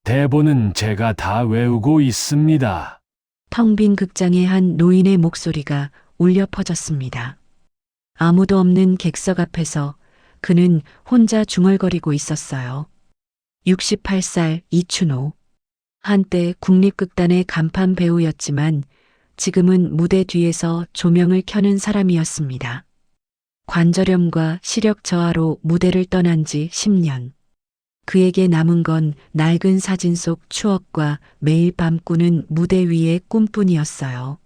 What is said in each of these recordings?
대본은 제가 다 외우고 있습니다. 텅 빈 극장의 한 노인의 목소리가 울려 퍼졌습니다. 아무도 없는 객석 앞에서 그는 혼자 중얼거리고 있었어요. 68살 이춘호. 한때 국립극단의 간판 배우였지만 지금은 무대 뒤에서 조명을 켜는 사람이었습니다. 관절염과 시력 저하로 무대를 떠난 지 10년. 그에게 남은 건 낡은 사진 속 추억과 매일 밤 꾸는 무대 위의 꿈뿐이었어요.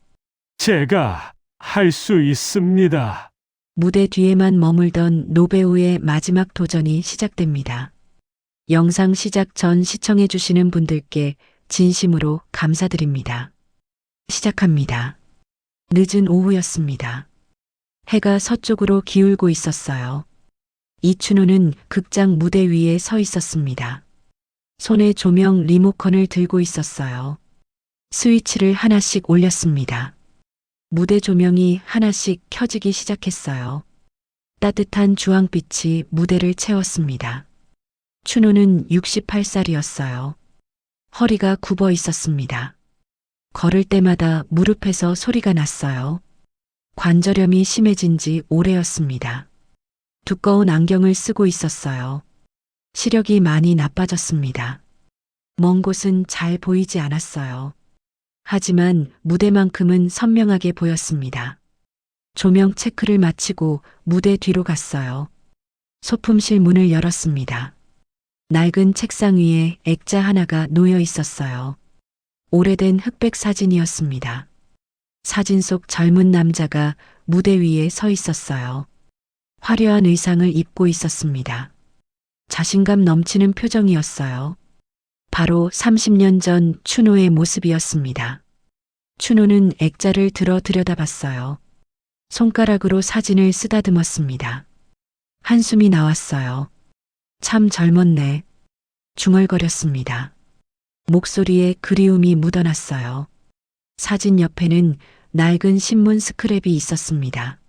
제가 할 수 있습니다. 무대 뒤에만 머물던 노배우의 마지막 도전이 시작됩니다. 영상 시작 전 시청해주시는 분들께 진심으로 감사드립니다. 시작합니다. 늦은 오후였습니다. 해가 서쪽으로 기울고 있었어요. 이춘호는 극장 무대 위에 서 있었습니다. 손에 조명 리모컨을 들고 있었어요. 스위치를 하나씩 올렸습니다. 무대 조명이 하나씩 켜지기 시작했어요. 따뜻한 주황빛이 무대를 채웠습니다. 춘호는 68살이었어요. 허리가 굽어 있었습니다. 걸을 때마다 무릎에서 소리가 났어요. 관절염이 심해진 지 오래였습니다. 두꺼운 안경을 쓰고 있었어요. 시력이 많이 나빠졌습니다. 먼 곳은 잘 보이지 않았어요. 하지만 무대만큼은 선명하게 보였습니다. 조명 체크를 마치고 무대 뒤로 갔어요. 소품실 문을 열었습니다. 낡은 책상 위에 액자 하나가 놓여 있었어요. 오래된 흑백 사진이었습니다. 사진 속 젊은 남자가 무대 위에 서 있었어요. 화려한 의상을 입고 있었습니다. 자신감 넘치는 표정이었어요. 바로 30년 전 춘호의 모습이었습니다. 춘호는 액자를 들어 들여다봤어요. 손가락으로 사진을 쓰다듬었습니다. 한숨이 나왔어요. 참 젊었네. 중얼거렸습니다. 목소리에 그리움이 묻어났어요. 사진 옆에는 낡은 신문 스크랩이 있었습니다.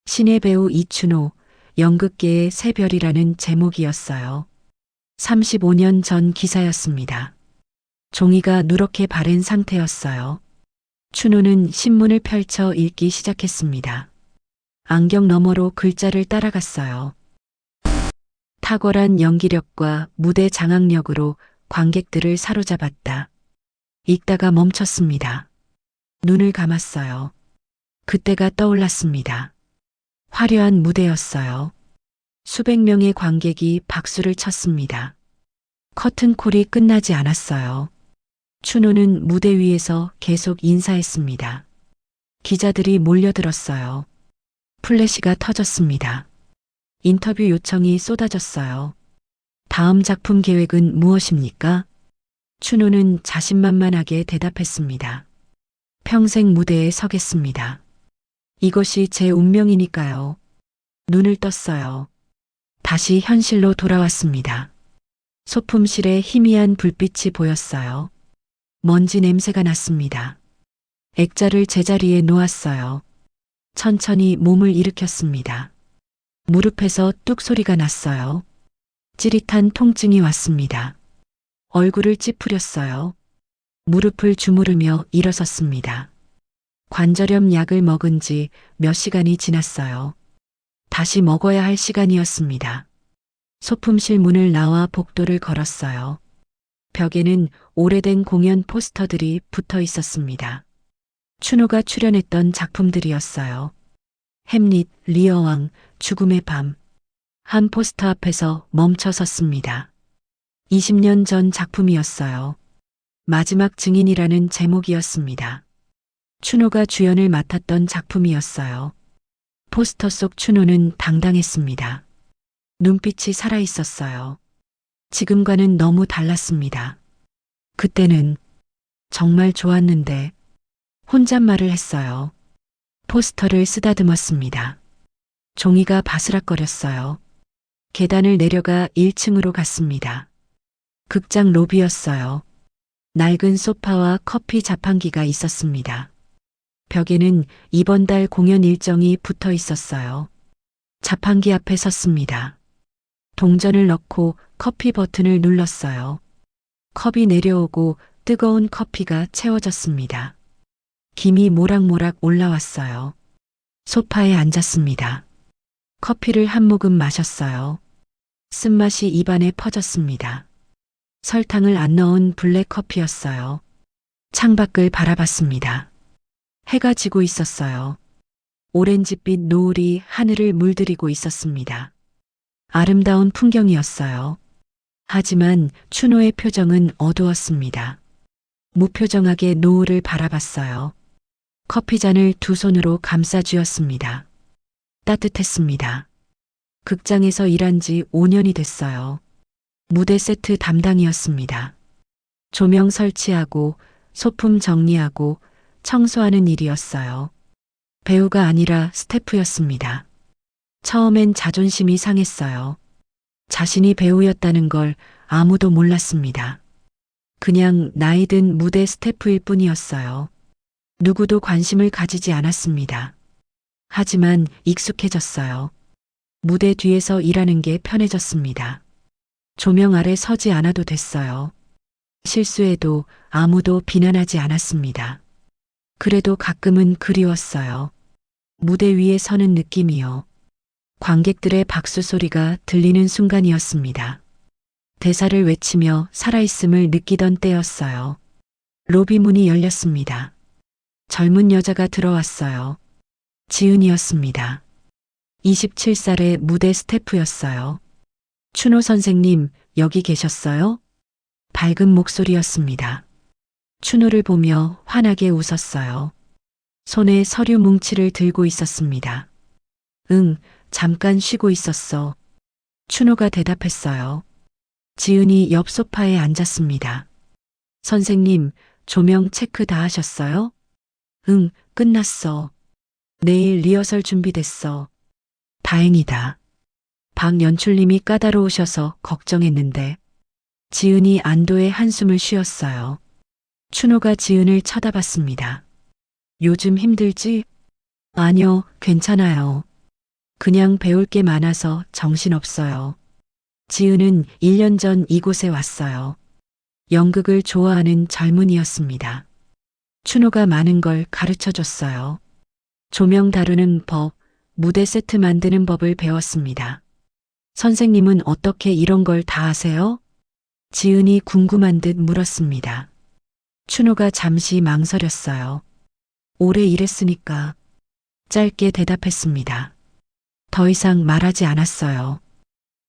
신의 배우 이춘호, 연극계의 새 별이라는 제목이었어요. 35년 전 기사였습니다. 종이가 누렇게 바른 상태였어요. 춘호는 신문을 펼쳐 읽기 시작했습니다. 안경 너머로 글자를 따라갔어요. 탁월한 연기력과 무대 장악력으로 관객들을 사로잡았다. 읽다가 멈췄습니다. 눈을 감았어요. 그때가 떠올랐습니다. 화려한 무대였어요. 수백 명의 관객이 박수를 쳤습니다. 커튼콜이 끝나지 않았어요. 춘호는 무대 위에서 계속 인사했습니다. 기자들이 몰려들었어요. 플래시가 터졌습니다. 인터뷰 요청이 쏟아졌어요. 다음 작품 계획은 무엇입니까? 춘호는 자신만만하게 대답했습니다. 평생 무대에 서겠습니다. 이것이 제 운명이니까요. 눈을 떴어요. 다시 현실로 돌아왔습니다. 소품실에 희미한 불빛이 보였어요. 먼지 냄새가 났습니다. 액자를 제자리에 놓았어요. 천천히 몸을 일으켰습니다. 무릎에서 뚝 소리가 났어요. 찌릿한 통증이 왔습니다. 얼굴을 찌푸렸어요. 무릎을 주무르며 일어섰습니다. 관절염 약을 먹은 지 몇 시간이 지났어요. 다시 먹어야 할 시간이었습니다. 소품실 문을 나와 복도를 걸었어요. 벽에는 오래된 공연 포스터들이 붙어 있었습니다. 춘호가 출연했던 작품들이었어요. 햄릿, 리어왕, 죽음의 밤. 한 포스터 앞에서 멈춰 섰습니다. 20년 전 작품이었어요. 마지막 증인이라는 제목이었습니다. 춘호가 주연을 맡았던 작품이었어요. 포스터 속 춘호는 당당했습니다. 눈빛이 살아있었어요. 지금과는 너무 달랐습니다. 그때는 정말 좋았는데 혼잣말을 했어요. 포스터를 쓰다듬었습니다. 종이가 바스락거렸어요. 계단을 내려가 1층으로 갔습니다. 극장 로비였어요. 낡은 소파와 커피 자판기가 있었습니다. 벽에는 이번 달 공연 일정이 붙어 있었어요. 자판기 앞에 섰습니다. 동전을 넣고 커피 버튼을 눌렀어요. 컵이 내려오고 뜨거운 커피가 채워졌습니다. 김이 모락모락 올라왔어요. 소파에 앉았습니다. 커피를 한 모금 마셨어요. 쓴맛이 입안에 퍼졌습니다. 설탕을 안 넣은 블랙 커피였어요. 창밖을 바라봤습니다. 해가 지고 있었어요. 오렌지빛 노을이 하늘을 물들이고 있었습니다. 아름다운 풍경이었어요. 하지만 춘호의 표정은 어두웠습니다. 무표정하게 노을을 바라봤어요. 커피잔을 두 손으로 감싸 쥐었습니다. 따뜻했습니다. 극장에서 일한 지 5년이 됐어요. 무대 세트 담당이었습니다. 조명 설치하고 소품 정리하고 청소하는 일이었어요. 배우가 아니라 스태프였습니다. 처음엔 자존심이 상했어요. 자신이 배우였다는 걸 아무도 몰랐습니다. 그냥 나이든 무대 스태프일 뿐이었어요. 누구도 관심을 가지지 않았습니다. 하지만 익숙해졌어요. 무대 뒤에서 일하는 게 편해졌습니다. 조명 아래 서지 않아도 됐어요. 실수해도 아무도 비난하지 않았습니다. 그래도 가끔은 그리웠어요. 무대 위에 서는 느낌이요. 관객들의 박수 소리가 들리는 순간이었습니다. 대사를 외치며 살아있음을 느끼던 때였어요. 로비 문이 열렸습니다. 젊은 여자가 들어왔어요. 지은이었습니다. 27살의 무대 스태프였어요. 춘호 선생님, 여기 계셨어요? 밝은 목소리였습니다. 춘호를 보며 환하게 웃었어요. 손에 서류 뭉치를 들고 있었습니다. 응, 잠깐 쉬고 있었어. 춘호가 대답했어요. 지은이 옆 소파에 앉았습니다. 선생님, 조명 체크 다 하셨어요? 응, 끝났어. 내일 리허설 준비됐어. 다행이다. 박 연출님이 까다로우셔서 걱정했는데. 지은이 안도의 한숨을 쉬었어요. 춘호가 지은을 쳐다봤습니다. 요즘 힘들지? 아니요, 괜찮아요. 그냥 배울 게 많아서 정신없어요. 지은은 1년 전 이곳에 왔어요. 연극을 좋아하는 젊은이였습니다. 춘호가 많은 걸 가르쳐 줬어요. 조명 다루는 법, 무대 세트 만드는 법을 배웠습니다. 선생님은 어떻게 이런 걸 다 아세요? 지은이 궁금한 듯 물었습니다. 춘호가 잠시 망설였어요. 오래 일했으니까. 짧게 대답했습니다. 더 이상 말하지 않았어요.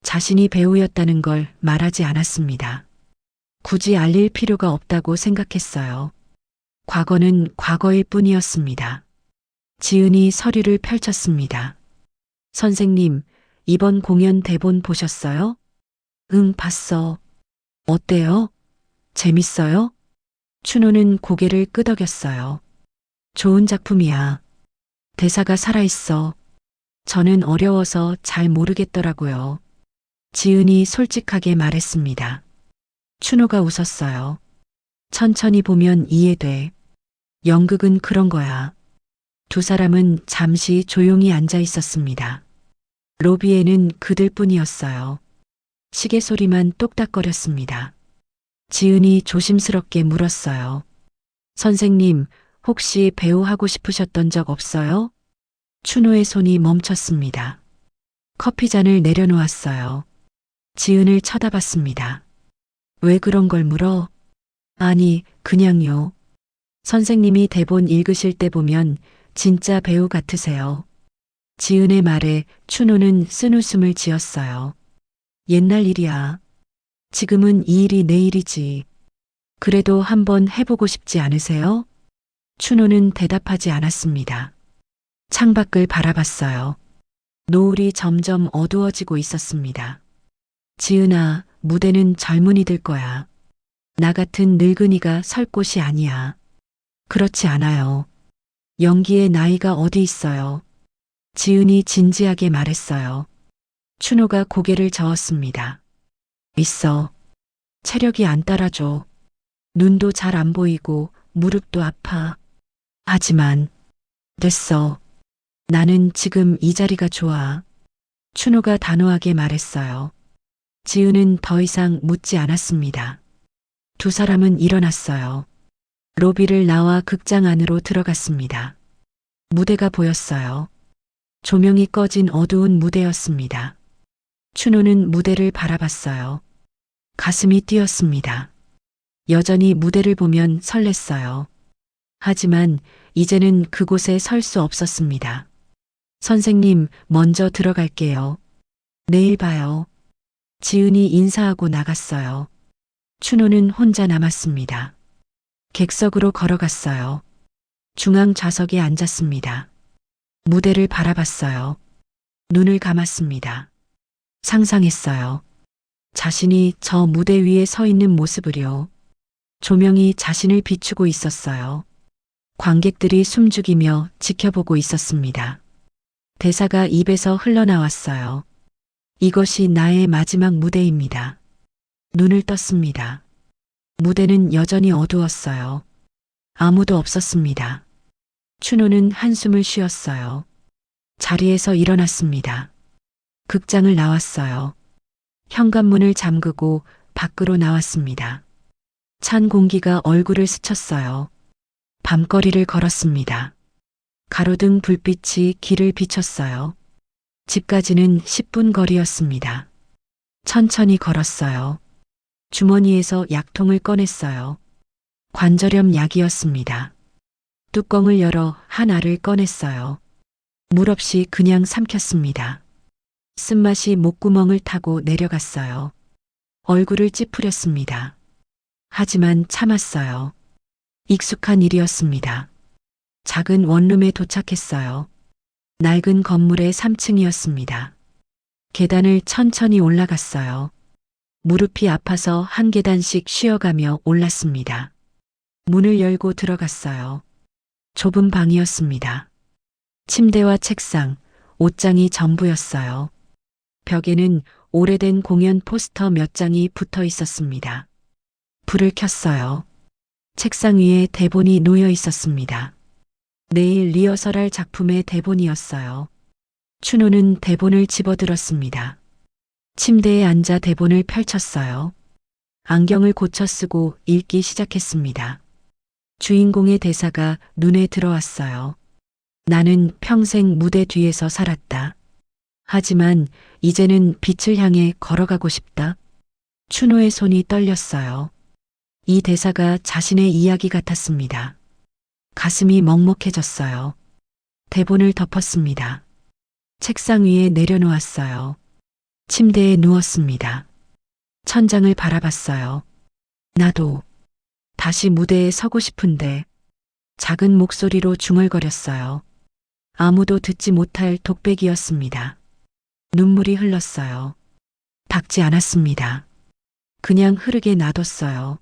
자신이 배우였다는 걸 말하지 않았습니다. 굳이 알릴 필요가 없다고 생각했어요. 과거는 과거일 뿐이었습니다. 지은이 서류를 펼쳤습니다. 선생님, 이번 공연 대본 보셨어요? 응, 봤어. 어때요? 재밌어요? 춘호는 고개를 끄덕였어요. 좋은 작품이야. 대사가 살아있어. 저는 어려워서 잘 모르겠더라고요. 지은이 솔직하게 말했습니다. 춘호가 웃었어요. 천천히 보면 이해돼. 연극은 그런 거야. 두 사람은 잠시 조용히 앉아 있었습니다. 로비에는 그들뿐이었어요. 시계 소리만 똑딱거렸습니다. 지은이 조심스럽게 물었어요. 선생님, 혹시 배우 하고 싶으셨던 적 없어요? 춘호의 손이 멈췄습니다. 커피잔을 내려놓았어요. 지은을 쳐다봤습니다. 왜 그런 걸 물어? 아니, 그냥요. 선생님이 대본 읽으실 때 보면 진짜 배우 같으세요. 지은의 말에 춘호는 쓴웃음을 지었어요. 옛날 일이야. 지금은 이 일이 내 일이지. 그래도 한번 해보고 싶지 않으세요? 춘호는 대답하지 않았습니다. 창밖을 바라봤어요. 노을이 점점 어두워지고 있었습니다. 지은아, 무대는 젊은이들 거야. 나 같은 늙은이가 설 곳이 아니야. 그렇지 않아요. 연기에 나이가 어디 있어요. 지은이 진지하게 말했어요. 춘호가 고개를 저었습니다. 있어. 체력이 안 따라줘. 눈도 잘 안 보이고 무릎도 아파. 하지만 됐어. 나는 지금 이 자리가 좋아. 춘호가 단호하게 말했어요. 지은은 더 이상 묻지 않았습니다. 두 사람은 일어났어요. 로비를 나와 극장 안으로 들어갔습니다. 무대가 보였어요. 조명이 꺼진 어두운 무대였습니다. 춘호는 무대를 바라봤어요. 가슴이 뛰었습니다. 여전히 무대를 보면 설렜어요. 하지만 이제는 그곳에 설 수 없었습니다. 선생님, 먼저 들어갈게요. 내일 봐요. 지은이 인사하고 나갔어요. 춘호는 혼자 남았습니다. 객석으로 걸어갔어요. 중앙 좌석에 앉았습니다. 무대를 바라봤어요. 눈을 감았습니다. 상상했어요. 자신이 저 무대 위에 서 있는 모습을요. 조명이 자신을 비추고 있었어요. 관객들이 숨죽이며 지켜보고 있었습니다. 대사가 입에서 흘러나왔어요. 이것이 나의 마지막 무대입니다. 눈을 떴습니다. 무대는 여전히 어두웠어요. 아무도 없었습니다. 춘호는 한숨을 쉬었어요. 자리에서 일어났습니다. 극장을 나왔어요. 현관문을 잠그고 밖으로 나왔습니다. 찬 공기가 얼굴을 스쳤어요. 밤거리를 걸었습니다. 가로등 불빛이 길을 비췄어요. 집까지는 10분 거리였습니다. 천천히 걸었어요. 주머니에서 약통을 꺼냈어요. 관절염 약이었습니다. 뚜껑을 열어 한 알을 꺼냈어요. 물 없이 그냥 삼켰습니다. 쓴맛이 목구멍을 타고 내려갔어요. 얼굴을 찌푸렸습니다. 하지만 참았어요. 익숙한 일이었습니다. 작은 원룸에 도착했어요. 낡은 건물의 3층이었습니다. 계단을 천천히 올라갔어요. 무릎이 아파서 한 계단씩 쉬어가며 올랐습니다. 문을 열고 들어갔어요. 좁은 방이었습니다. 침대와 책상, 옷장이 전부였어요. 벽에는 오래된 공연 포스터 몇 장이 붙어 있었습니다. 불을 켰어요. 책상 위에 대본이 놓여 있었습니다. 내일 리허설할 작품의 대본이었어요. 춘호는 대본을 집어들었습니다. 침대에 앉아 대본을 펼쳤어요. 안경을 고쳐 쓰고 읽기 시작했습니다. 주인공의 대사가 눈에 들어왔어요. 나는 평생 무대 뒤에서 살았다. 하지만 이제는 빛을 향해 걸어가고 싶다. 춘호의 손이 떨렸어요. 이 대사가 자신의 이야기 같았습니다. 가슴이 먹먹해졌어요. 대본을 덮었습니다. 책상 위에 내려놓았어요. 침대에 누웠습니다. 천장을 바라봤어요. 나도 다시 무대에 서고 싶은데 작은 목소리로 중얼거렸어요. 아무도 듣지 못할 독백이었습니다. 눈물이 흘렀어요. 닦지 않았습니다. 그냥 흐르게 놔뒀어요.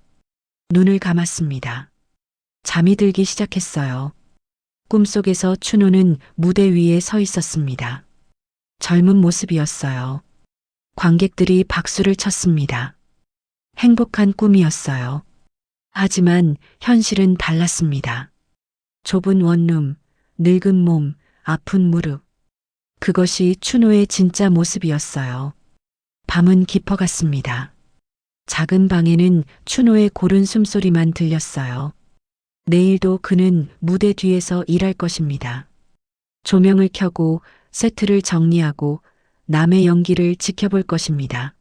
눈을 감았습니다. 잠이 들기 시작했어요. 꿈속에서 춘호는 무대 위에 서 있었습니다. 젊은 모습이었어요. 관객들이 박수를 쳤습니다. 행복한 꿈이었어요. 하지만 현실은 달랐습니다. 좁은 원룸, 늙은 몸, 아픈 무릎. 그것이 춘호의 진짜 모습이었어요. 밤은 깊어갔습니다. 작은 방에는 춘호의 고른 숨소리만 들렸어요. 내일도 그는 무대 뒤에서 일할 것입니다. 조명을 켜고 세트를 정리하고 남의 연기를 지켜볼 것입니다.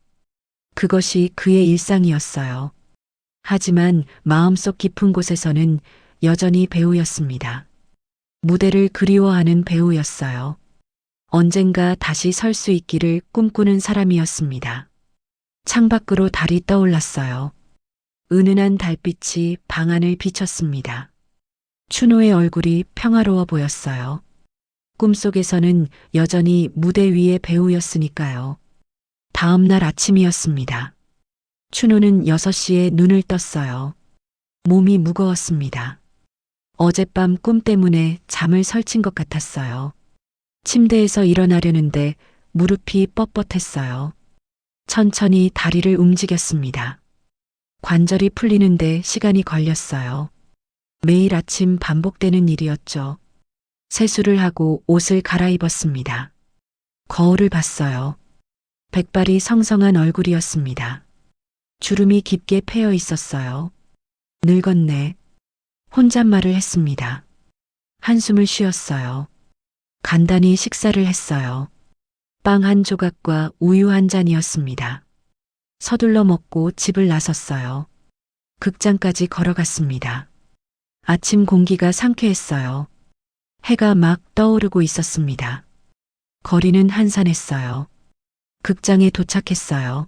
그것이 그의 일상이었어요. 하지만 마음속 깊은 곳에서는 여전히 배우였습니다. 무대를 그리워하는 배우였어요. 언젠가 다시 설 수 있기를 꿈꾸는 사람이었습니다. 창밖으로 달이 떠올랐어요. 은은한 달빛이 방 안을 비쳤습니다. 춘호의 얼굴이 평화로워 보였어요. 꿈속에서는 여전히 무대 위의 배우였으니까요. 다음 날 아침이었습니다. 춘호는 6시에 눈을 떴어요. 몸이 무거웠습니다. 어젯밤 꿈 때문에 잠을 설친 것 같았어요. 침대에서 일어나려는데 무릎이 뻣뻣했어요. 천천히 다리를 움직였습니다. 관절이 풀리는데 시간이 걸렸어요. 매일 아침 반복되는 일이었죠. 세수를 하고 옷을 갈아입었습니다. 거울을 봤어요. 백발이 성성한 얼굴이었습니다. 주름이 깊게 패여 있었어요. 늙었네. 혼잣말을 했습니다. 한숨을 쉬었어요. 간단히 식사를 했어요. 빵 한 조각과 우유 한 잔이었습니다. 서둘러 먹고 집을 나섰어요. 극장까지 걸어갔습니다. 아침 공기가 상쾌했어요. 해가 막 떠오르고 있었습니다. 거리는 한산했어요. 극장에 도착했어요.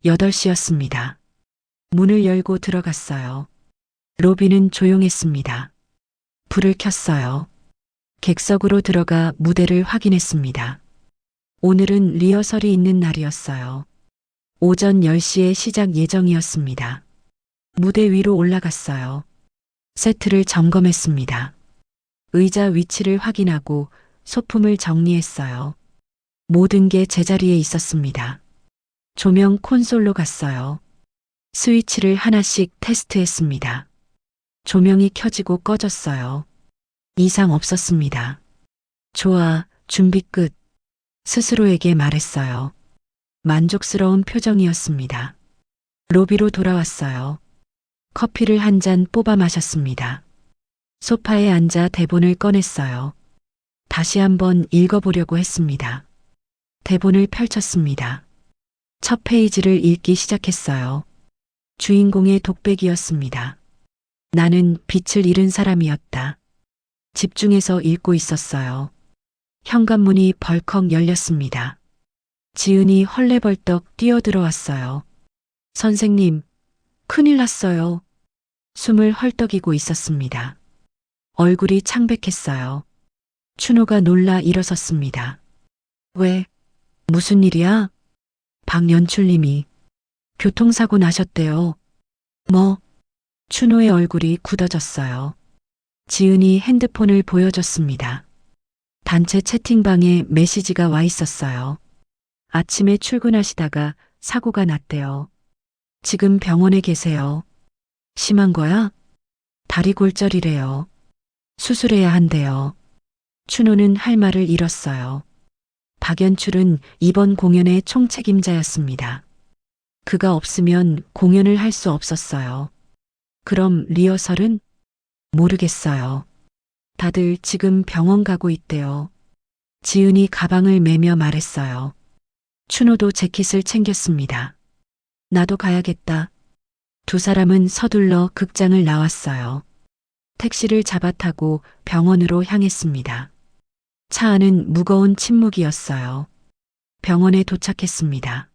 8시였습니다. 문을 열고 들어갔어요. 로비는 조용했습니다. 불을 켰어요. 객석으로 들어가 무대를 확인했습니다. 오늘은 리허설이 있는 날이었어요. 오전 10시에 시작 예정이었습니다. 무대 위로 올라갔어요. 세트를 점검했습니다. 의자 위치를 확인하고 소품을 정리했어요. 모든 게 제자리에 있었습니다. 조명 콘솔로 갔어요. 스위치를 하나씩 테스트했습니다. 조명이 켜지고 꺼졌어요. 이상 없었습니다. 좋아, 준비 끝. 스스로에게 말했어요. 만족스러운 표정이었습니다. 로비로 돌아왔어요. 커피를 한 잔 뽑아 마셨습니다. 소파에 앉아 대본을 꺼냈어요. 다시 한번 읽어보려고 했습니다. 대본을 펼쳤습니다. 첫 페이지를 읽기 시작했어요. 주인공의 독백이었습니다. 나는 빛을 잃은 사람이었다. 집중해서 읽고 있었어요. 현관문이 벌컥 열렸습니다. 지은이 헐레벌떡 뛰어들어왔어요. 선생님, 큰일 났어요. 숨을 헐떡이고 있었습니다. 얼굴이 창백했어요. 춘호가 놀라 일어섰습니다. 왜? 무슨 일이야? 박연출님이 교통사고 나셨대요. 뭐? 춘호의 얼굴이 굳어졌어요. 지은이 핸드폰을 보여줬습니다. 단체 채팅방에 메시지가 와 있었어요. 아침에 출근하시다가 사고가 났대요. 지금 병원에 계세요. 심한 거야? 다리 골절이래요. 수술해야 한대요. 춘호는 할 말을 잃었어요. 박연출은 이번 공연의 총책임자였습니다. 그가 없으면 공연을 할 수 없었어요. 그럼 리허설은? 모르겠어요. 다들 지금 병원 가고 있대요. 지은이 가방을 매며 말했어요. 춘호도 재킷을 챙겼습니다. 나도 가야겠다. 두 사람은 서둘러 극장을 나왔어요. 택시를 잡아 타고 병원으로 향했습니다. 차 안은 무거운 침묵이었어요. 병원에 도착했습니다.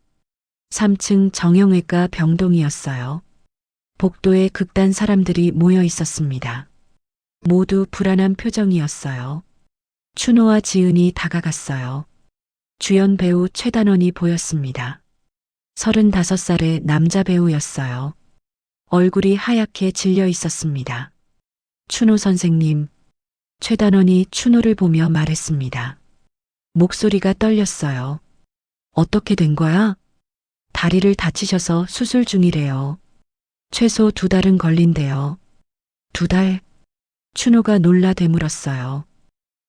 3층 정형외과 병동이었어요. 복도에 극단 사람들이 모여 있었습니다. 모두 불안한 표정이었어요. 춘호와 지은이 다가갔어요. 주연 배우 최단원이 보였습니다. 35살의 남자 배우였어요. 얼굴이 하얗게 질려 있었습니다. 춘호 선생님, 최단원이 춘호를 보며 말했습니다. 목소리가 떨렸어요. 어떻게 된 거야? 다리를 다치셔서 수술 중이래요. 최소 2달은 걸린대요. 2달? 춘호가 놀라 되물었어요.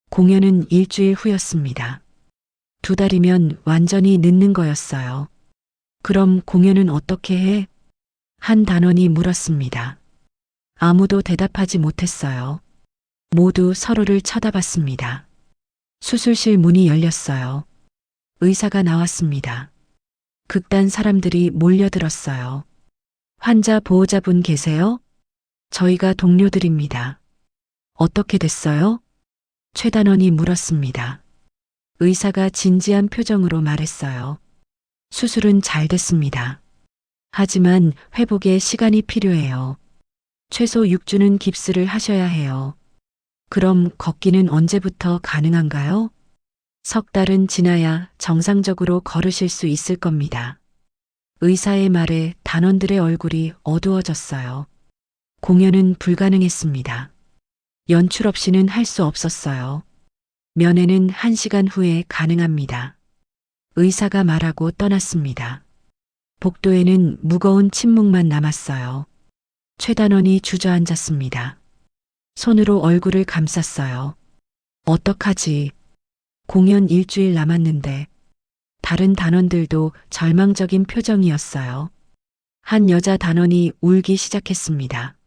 공연은 일주일 후였습니다. 2달이면 완전히 늦는 거였어요. 그럼 공연은 어떻게 해? 한 단원이 물었습니다. 아무도 대답하지 못했어요. 모두 서로를 쳐다봤습니다. 수술실 문이 열렸어요. 의사가 나왔습니다. 극단 사람들이 몰려들었어요. 환자 보호자분 계세요? 저희가 동료들입니다. 어떻게 됐어요? 최단원이 물었습니다. 의사가 진지한 표정으로 말했어요. 수술은 잘 됐습니다. 하지만 회복에 시간이 필요해요. 최소 6주는 깁스를 하셔야 해요. 그럼 걷기는 언제부터 가능한가요? 3달은 지나야 정상적으로 걸으실 수 있을 겁니다. 의사의 말에 단원들의 얼굴이 어두워졌어요. 공연은 불가능했습니다. 연출 없이는 할 수 없었어요. 면회는 1시간 후에 가능합니다. 의사가 말하고 떠났습니다. 복도에는 무거운 침묵만 남았어요. 최단원이 주저앉았습니다. 손으로 얼굴을 감쌌어요. 어떡하지? 공연 일주일 남았는데 다른 단원들도 절망적인 표정이었어요. 한 여자 단원이 울기 시작했습니다.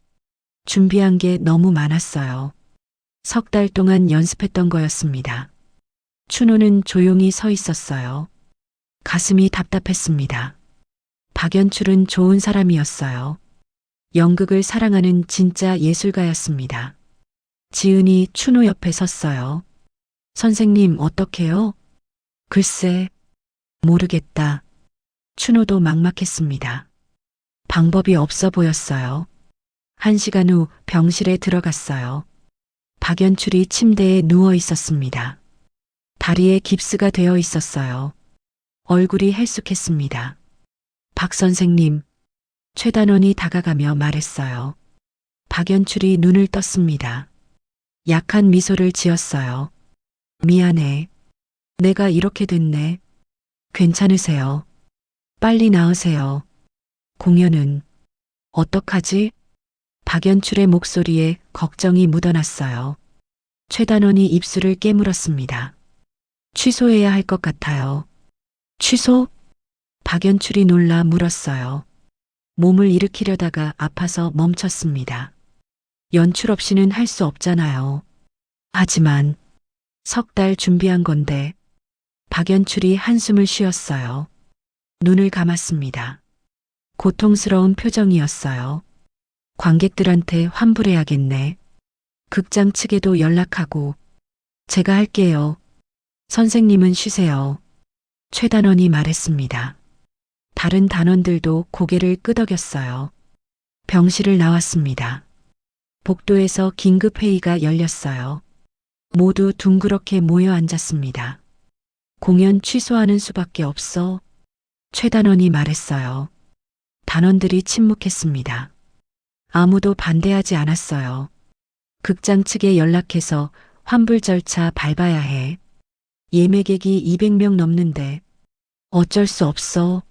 준비한 게 너무 많았어요. 석 달 동안 연습했던 거였습니다. 춘호는 조용히 서 있었어요. 가슴이 답답했습니다. 박연출은 좋은 사람이었어요. 연극을 사랑하는 진짜 예술가였습니다. 지은이 춘호 옆에 섰어요. 선생님, 어떡해요? 글쎄, 모르겠다. 춘호도 막막했습니다. 방법이 없어 보였어요. 1시간 후 병실에 들어갔어요. 박연출이 침대에 누워 있었습니다. 다리에 깁스가 되어 있었어요. 얼굴이 헬쑥했습니다. 박 선생님, 최단원이 다가가며 말했어요. 박연출이 눈을 떴습니다. 약한 미소를 지었어요. 미안해. 내가 이렇게 됐네. 괜찮으세요? 빨리 나으세요. 공연은 어떡하지? 박연출의 목소리에 걱정이 묻어났어요. 최단원이 입술을 깨물었습니다. 취소해야 할 것 같아요. 취소? 박연출이 놀라 물었어요. 몸을 일으키려다가 아파서 멈췄습니다. 연출 없이는 할 수 없잖아요. 하지만 석 달 준비한 건데. 박연출이 한숨을 쉬었어요. 눈을 감았습니다. 고통스러운 표정이었어요. 관객들한테 환불해야겠네. 극장 측에도 연락하고. 제가 할게요. 선생님은 쉬세요. 최단원이 말했습니다. 다른 단원들도 고개를 끄덕였어요. 병실을 나왔습니다. 복도에서 긴급회의가 열렸어요. 모두 둥그렇게 모여 앉았습니다. 공연 취소하는 수밖에 없어. 최단원이 말했어요. 단원들이 침묵했습니다. 아무도 반대하지 않았어요. 극장 측에 연락해서 환불 절차 밟아야 해. 예매객이 200명 넘는데. 어쩔 수 없어.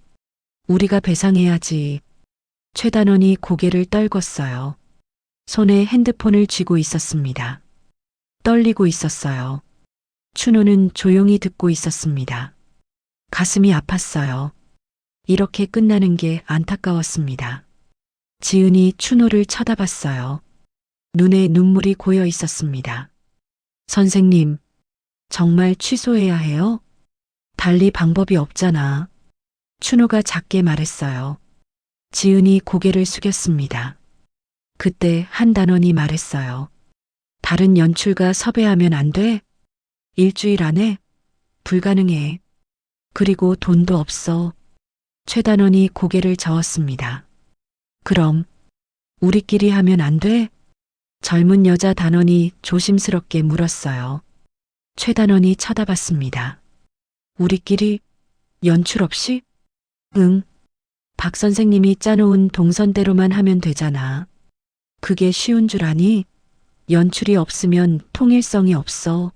우리가 배상해야지. 최단원이 고개를 떨궜어요. 손에 핸드폰을 쥐고 있었습니다. 떨리고 있었어요. 춘호는 조용히 듣고 있었습니다. 가슴이 아팠어요. 이렇게 끝나는 게 안타까웠습니다. 지은이 춘호를 쳐다봤어요. 눈에 눈물이 고여 있었습니다. 선생님, 정말 취소해야 해요? 달리 방법이 없잖아. 춘호가 작게 말했어요. 지은이 고개를 숙였습니다. 그때 한 단원이 말했어요. 다른 연출가 섭외하면 안 돼? 일주일 안에? 불가능해. 그리고 돈도 없어. 최단원이 고개를 저었습니다. 그럼 우리끼리 하면 안 돼? 젊은 여자 단원이 조심스럽게 물었어요. 최단원이 쳐다봤습니다. 우리끼리? 연출 없이? 응. 박 선생님이 짜놓은 동선대로만 하면 되잖아. 그게 쉬운 줄 아니? 연출이 없으면 통일성이 없어.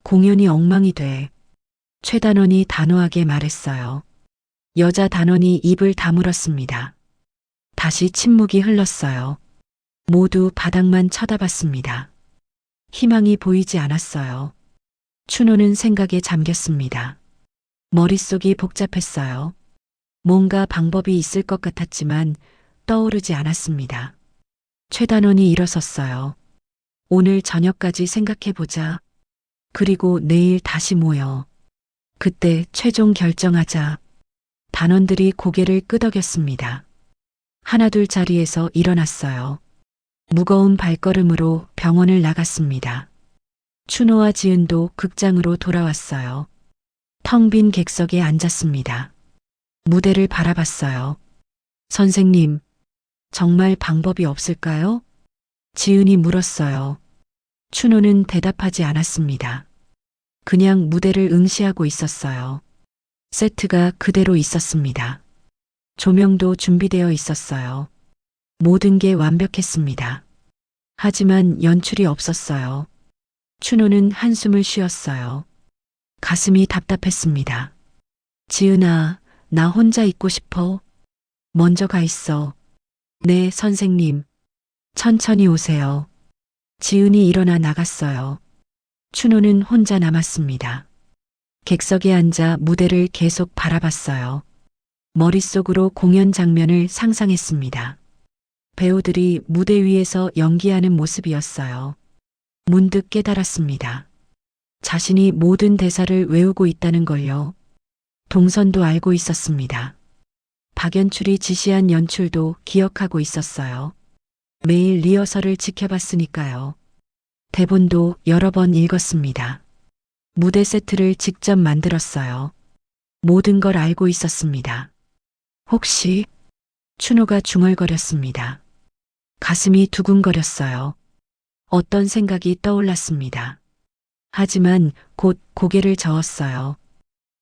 공연이 엉망이 돼. 최단원이 단호하게 말했어요. 여자 단원이 입을 다물었습니다. 다시 침묵이 흘렀어요. 모두 바닥만 쳐다봤습니다. 희망이 보이지 않았어요. 춘호는 생각에 잠겼습니다. 머릿속이 복잡했어요. 뭔가 방법이 있을 것 같았지만 떠오르지 않았습니다. 최단원이 일어섰어요. 오늘 저녁까지 생각해보자. 그리고 내일 다시 모여. 그때 최종 결정하자. 단원들이 고개를 끄덕였습니다. 하나둘 자리에서 일어났어요. 무거운 발걸음으로 병원을 나갔습니다. 춘호와 지은도 극장으로 돌아왔어요. 텅 빈 객석에 앉았습니다. 무대를 바라봤어요. 선생님, 정말 방법이 없을까요? 지은이 물었어요. 춘호는 대답하지 않았습니다. 그냥 무대를 응시하고 있었어요. 세트가 그대로 있었습니다. 조명도 준비되어 있었어요. 모든 게 완벽했습니다. 하지만 연출이 없었어요. 춘호는 한숨을 쉬었어요. 가슴이 답답했습니다. 지은아, 나 혼자 있고 싶어. 먼저 가 있어. 네, 선생님. 천천히 오세요. 지은이 일어나 나갔어요. 춘호는 혼자 남았습니다. 객석에 앉아 무대를 계속 바라봤어요. 머릿속으로 공연 장면을 상상했습니다. 배우들이 무대 위에서 연기하는 모습이었어요. 문득 깨달았습니다. 자신이 모든 대사를 외우고 있다는 걸요. 동선도 알고 있었습니다. 박연출이 지시한 연출도 기억하고 있었어요. 매일 리허설을 지켜봤으니까요. 대본도 여러 번 읽었습니다. 무대 세트를 직접 만들었어요. 모든 걸 알고 있었습니다. 혹시 춘호가 중얼거렸습니다. 가슴이 두근거렸어요. 어떤 생각이 떠올랐습니다. 하지만 곧 고개를 저었어요.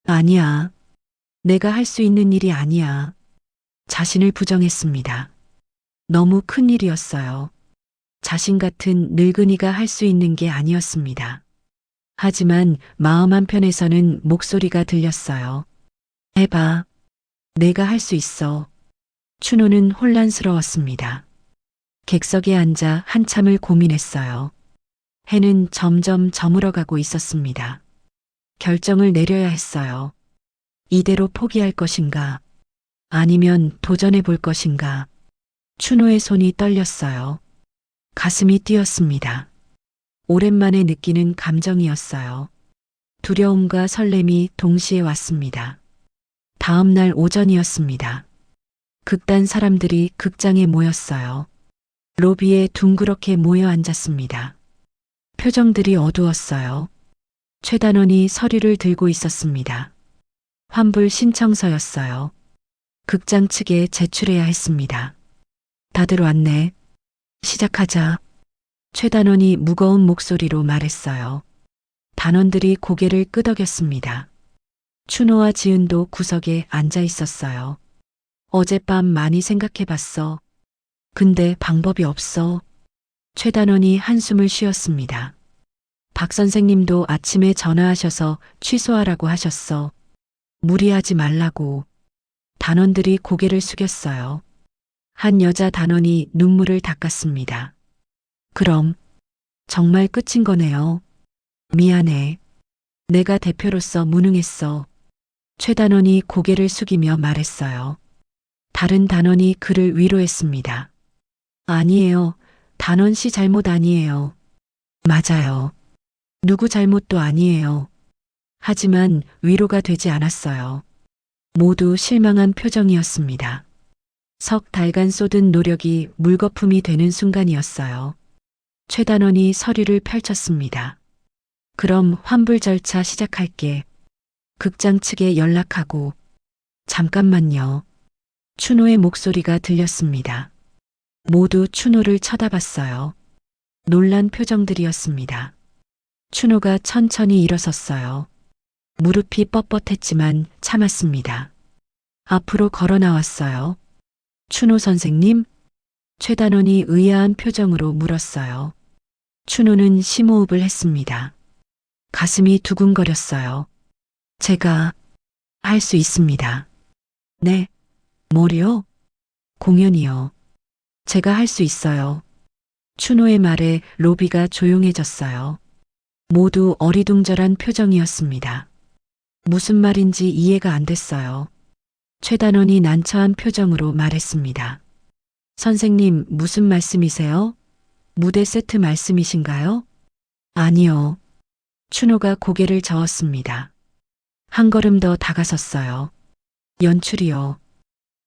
아니야. 내가 할 수 있는 일이 아니야. 자신을 부정했습니다. 너무 큰 일이었어요. 자신 같은 늙은이가 할 수 있는 게 아니었습니다. 하지만 마음 한편에서는 목소리가 들렸어요. 해봐. 내가 할 수 있어. 춘호는 혼란스러웠습니다. 객석에 앉아 한참을 고민했어요. 해는 점점 저물어가고 있었습니다. 결정을 내려야 했어요. 이대로 포기할 것인가? 아니면 도전해 볼 것인가? 춘호의 손이 떨렸어요. 가슴이 뛰었습니다. 오랜만에 느끼는 감정이었어요. 두려움과 설렘이 동시에 왔습니다. 다음 날 오전이었습니다. 극단 사람들이 극장에 모였어요. 로비에 둥그렇게 모여 앉았습니다. 표정들이 어두웠어요. 최단원이 서류를 들고 있었습니다. 환불 신청서였어요. 극장 측에 제출해야 했습니다. 다들 왔네. 시작하자. 최단원이 무거운 목소리로 말했어요. 단원들이 고개를 끄덕였습니다. 춘호와 지은도 구석에 앉아 있었어요. 어젯밤 많이 생각해봤어. 근데 방법이 없어. 최단원이 한숨을 쉬었습니다. 박 선생님도 아침에 전화하셔서 취소하라고 하셨어. 무리하지 말라고. 단원들이 고개를 숙였어요. 한 여자 단원이 눈물을 닦았습니다. 그럼 정말 끝인 거네요. 미안해. 내가 대표로서 무능했어. 최 단원이 고개를 숙이며 말했어요. 다른 단원이 그를 위로했습니다. 아니에요. 단원 씨 잘못 아니에요. 맞아요. 누구 잘못도 아니에요. 하지만 위로가 되지 않았어요. 모두 실망한 표정이었습니다. 석 달간 쏟은 노력이 물거품이 되는 순간이었어요. 최 단원이 서류를 펼쳤습니다. 그럼 환불 절차 시작할게. 극장 측에 연락하고. 잠깐만요. 춘호의 목소리가 들렸습니다. 모두 춘호를 쳐다봤어요. 놀란 표정들이었습니다. 춘호가 천천히 일어섰어요. 무릎이 뻣뻣했지만 참았습니다. 앞으로 걸어 나왔어요. 춘호 선생님? 최 단원이 의아한 표정으로 물었어요. 춘호는 심호흡을 했습니다. 가슴이 두근거렸어요. 제가 할 수 있습니다. 네. 뭐요? 공연이요. 제가 할 수 있어요. 춘호의 말에 로비가 조용해졌어요. 모두 어리둥절한 표정이었습니다. 무슨 말인지 이해가 안 됐어요. 최 단원이 난처한 표정으로 말했습니다. 선생님, 무슨 말씀이세요? 무대 세트 말씀이신가요? 아니요. 춘호가 고개를 저었습니다. 한 걸음 더 다가섰어요. 연출이요.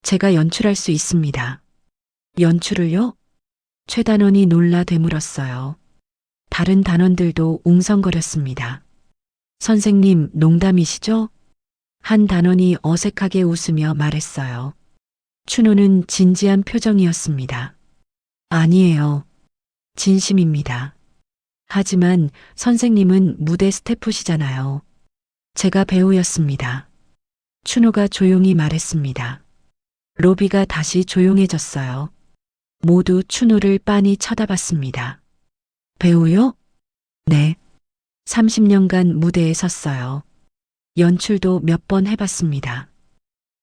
제가 연출할 수 있습니다. 연출을요? 최 단원이 놀라 되물었어요. 다른 단원들도 웅성거렸습니다. 선생님, 농담이시죠? 한 단원이 어색하게 웃으며 말했어요. 춘호는 진지한 표정이었습니다. 아니에요. 진심입니다. 하지만 선생님은 무대 스태프시잖아요. 제가 배우였습니다. 춘호가 조용히 말했습니다. 로비가 다시 조용해졌어요. 모두 춘호를 빤히 쳐다봤습니다. 배우요? 네. 30년간 무대에 섰어요. 연출도 몇 번 해봤습니다.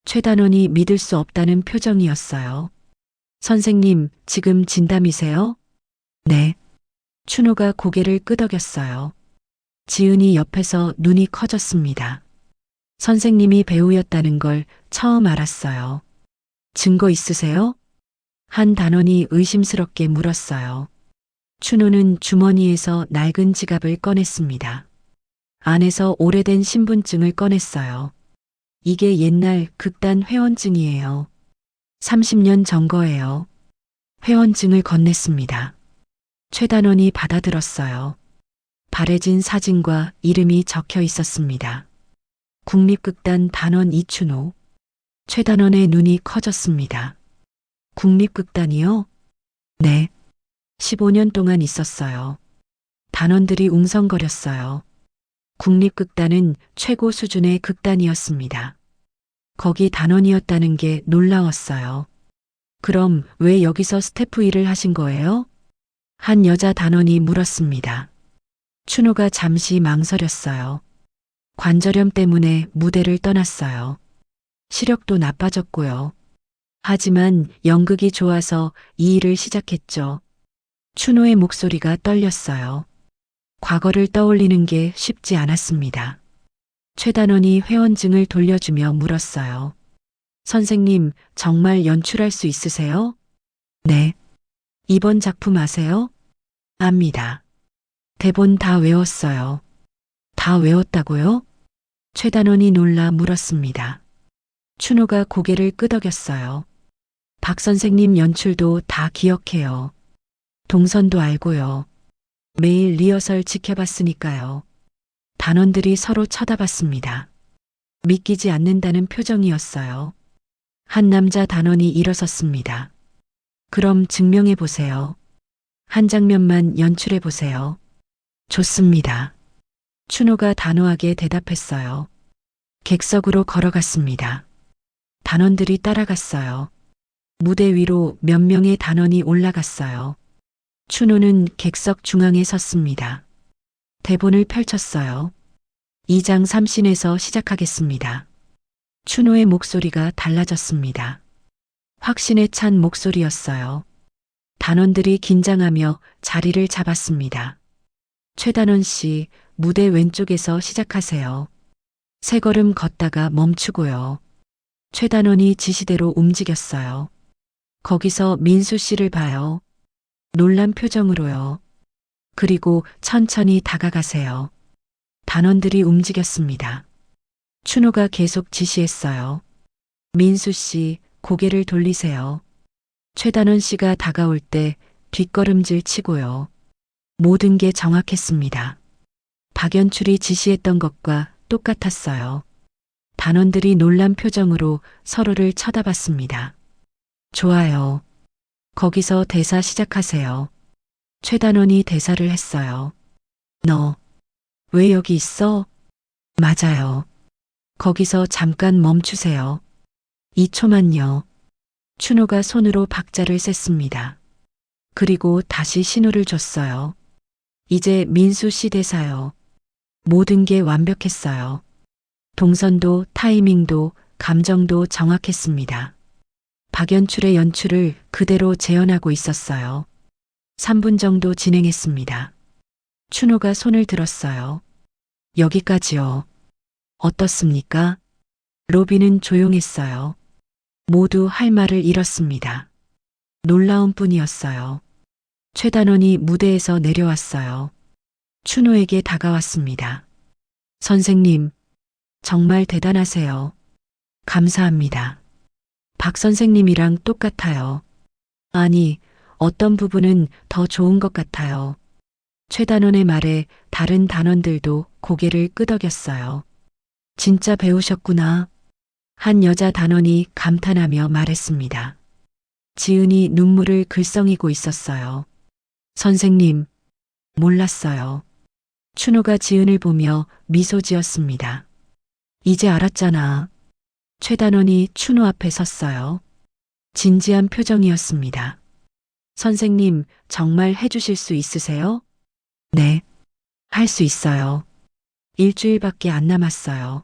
최 단원이 믿을 수 없다는 표정이었어요. 선생님, 지금 진담이세요? 네. 춘호가 고개를 끄덕였어요. 지은이 옆에서 눈이 커졌습니다. 선생님이 배우였다는 걸 처음 알았어요. 증거 있으세요? 한 단원이 의심스럽게 물었어요. 춘호는 주머니에서 낡은 지갑을 꺼냈습니다. 안에서 오래된 신분증을 꺼냈어요. 이게 옛날 극단 회원증이에요. 30년 전 거예요. 회원증을 건넸습니다. 최 단원이 받아들었어요. 바래진 사진과 이름이 적혀 있었습니다. 국립극단 단원 이춘호. 최 단원의 눈이 커졌습니다. 국립극단이요? 네. 15년 동안 있었어요. 단원들이 웅성거렸어요. 국립극단은 최고 수준의 극단이었습니다. 거기 단원이었다는 게 놀라웠어요. 그럼 왜 여기서 스태프 일을 하신 거예요? 한 여자 단원이 물었습니다. 춘호가 잠시 망설였어요. 관절염 때문에 무대를 떠났어요. 시력도 나빠졌고요. 하지만 연극이 좋아서 이 일을 시작했죠. 춘호의 목소리가 떨렸어요. 과거를 떠올리는 게 쉽지 않았습니다. 최 단원이 회원증을 돌려주며 물었어요. 선생님, 정말 연출할 수 있으세요? 네. 이번 작품 아세요? 압니다. 대본 다 외웠어요. 다 외웠다고요? 최 단원이 놀라 물었습니다. 춘호가 고개를 끄덕였어요. 박 선생님 연출도 다 기억해요. 동선도 알고요. 매일 리허설 지켜봤으니까요. 단원들이 서로 쳐다봤습니다. 믿기지 않는다는 표정이었어요. 한 남자 단원이 일어섰습니다. 그럼 증명해 보세요. 한 장면만 연출해 보세요. 좋습니다. 춘호가 단호하게 대답했어요. 객석으로 걸어갔습니다. 단원들이 따라갔어요. 무대 위로 몇 명의 단원이 올라갔어요. 춘호는 객석 중앙에 섰습니다. 대본을 펼쳤어요. 2장 3신에서 시작하겠습니다. 춘호의 목소리가 달라졌습니다. 확신에 찬 목소리였어요. 단원들이 긴장하며 자리를 잡았습니다. 최 단원 씨, 무대 왼쪽에서 시작하세요. 세 걸음 걷다가 멈추고요. 최 단원이 지시대로 움직였어요. 거기서 민수 씨를 봐요. 놀란 표정으로요. 그리고 천천히 다가가세요. 단원들이 움직였습니다. 춘호가 계속 지시했어요. 민수 씨, 고개를 돌리세요. 최 단원 씨가 다가올 때 뒷걸음질 치고요. 모든 게 정확했습니다. 박연출이 지시했던 것과 똑같았어요. 단원들이 놀란 표정으로 서로를 쳐다봤습니다. 좋아요. 거기서 대사 시작하세요. 최 단원이 대사를 했어요. 너, 왜 여기 있어? 맞아요. 거기서 잠깐 멈추세요. 2초만요. 춘호가 손으로 박자를 셌습니다. 그리고 다시 신호를 줬어요. 이제 민수 씨 대사요. 모든 게 완벽했어요. 동선도 타이밍도 감정도 정확했습니다. 박연출의 연출을 그대로 재현하고 있었어요. 3분 정도 진행했습니다. 춘호가 손을 들었어요. 여기까지요. 어떻습니까? 로비는 조용했어요. 모두 할 말을 잃었습니다. 놀라운 뿐이었어요. 최 단원이 무대에서 내려왔어요. 춘호에게 다가왔습니다. 선생님, 정말 대단하세요. 감사합니다. 박 선생님이랑 똑같아요. 아니, 어떤 부분은 더 좋은 것 같아요. 최 단원의 말에 다른 단원들도 고개를 끄덕였어요. 진짜 배우셨구나. 한 여자 단원이 감탄하며 말했습니다. 지은이 눈물을 글썽이고 있었어요. 선생님, 몰랐어요. 춘호가 지은을 보며 미소 지었습니다. 이제 알았잖아. 최 단원이 춘호 앞에 섰어요. 진지한 표정이었습니다. 선생님, 정말 해주실 수 있으세요? 네, 할 수 있어요. 일주일밖에 안 남았어요.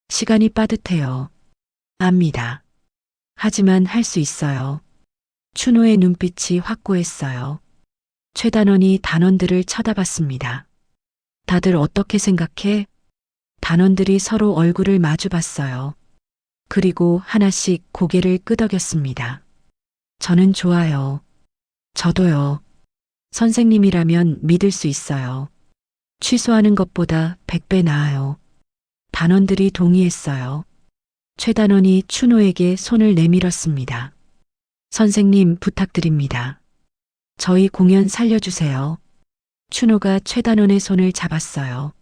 시간이 빠듯해요. 압니다. 하지만 할 수 있어요. 춘호의 눈빛이 확고했어요. 최 단원이 단원들을 쳐다봤습니다. 다들 어떻게 생각해? 단원들이 서로 얼굴을 마주 봤어요. 그리고 하나씩 고개를 끄덕였습니다. 저는 좋아요. 저도요. 선생님이라면 믿을 수 있어요. 취소하는 것보다 100배 나아요. 단원들이 동의했어요. 최 단원이 춘호에게 손을 내밀었습니다. 선생님 부탁드립니다. 저희 공연 살려주세요. 춘호가 최 단원의 손을 잡았어요.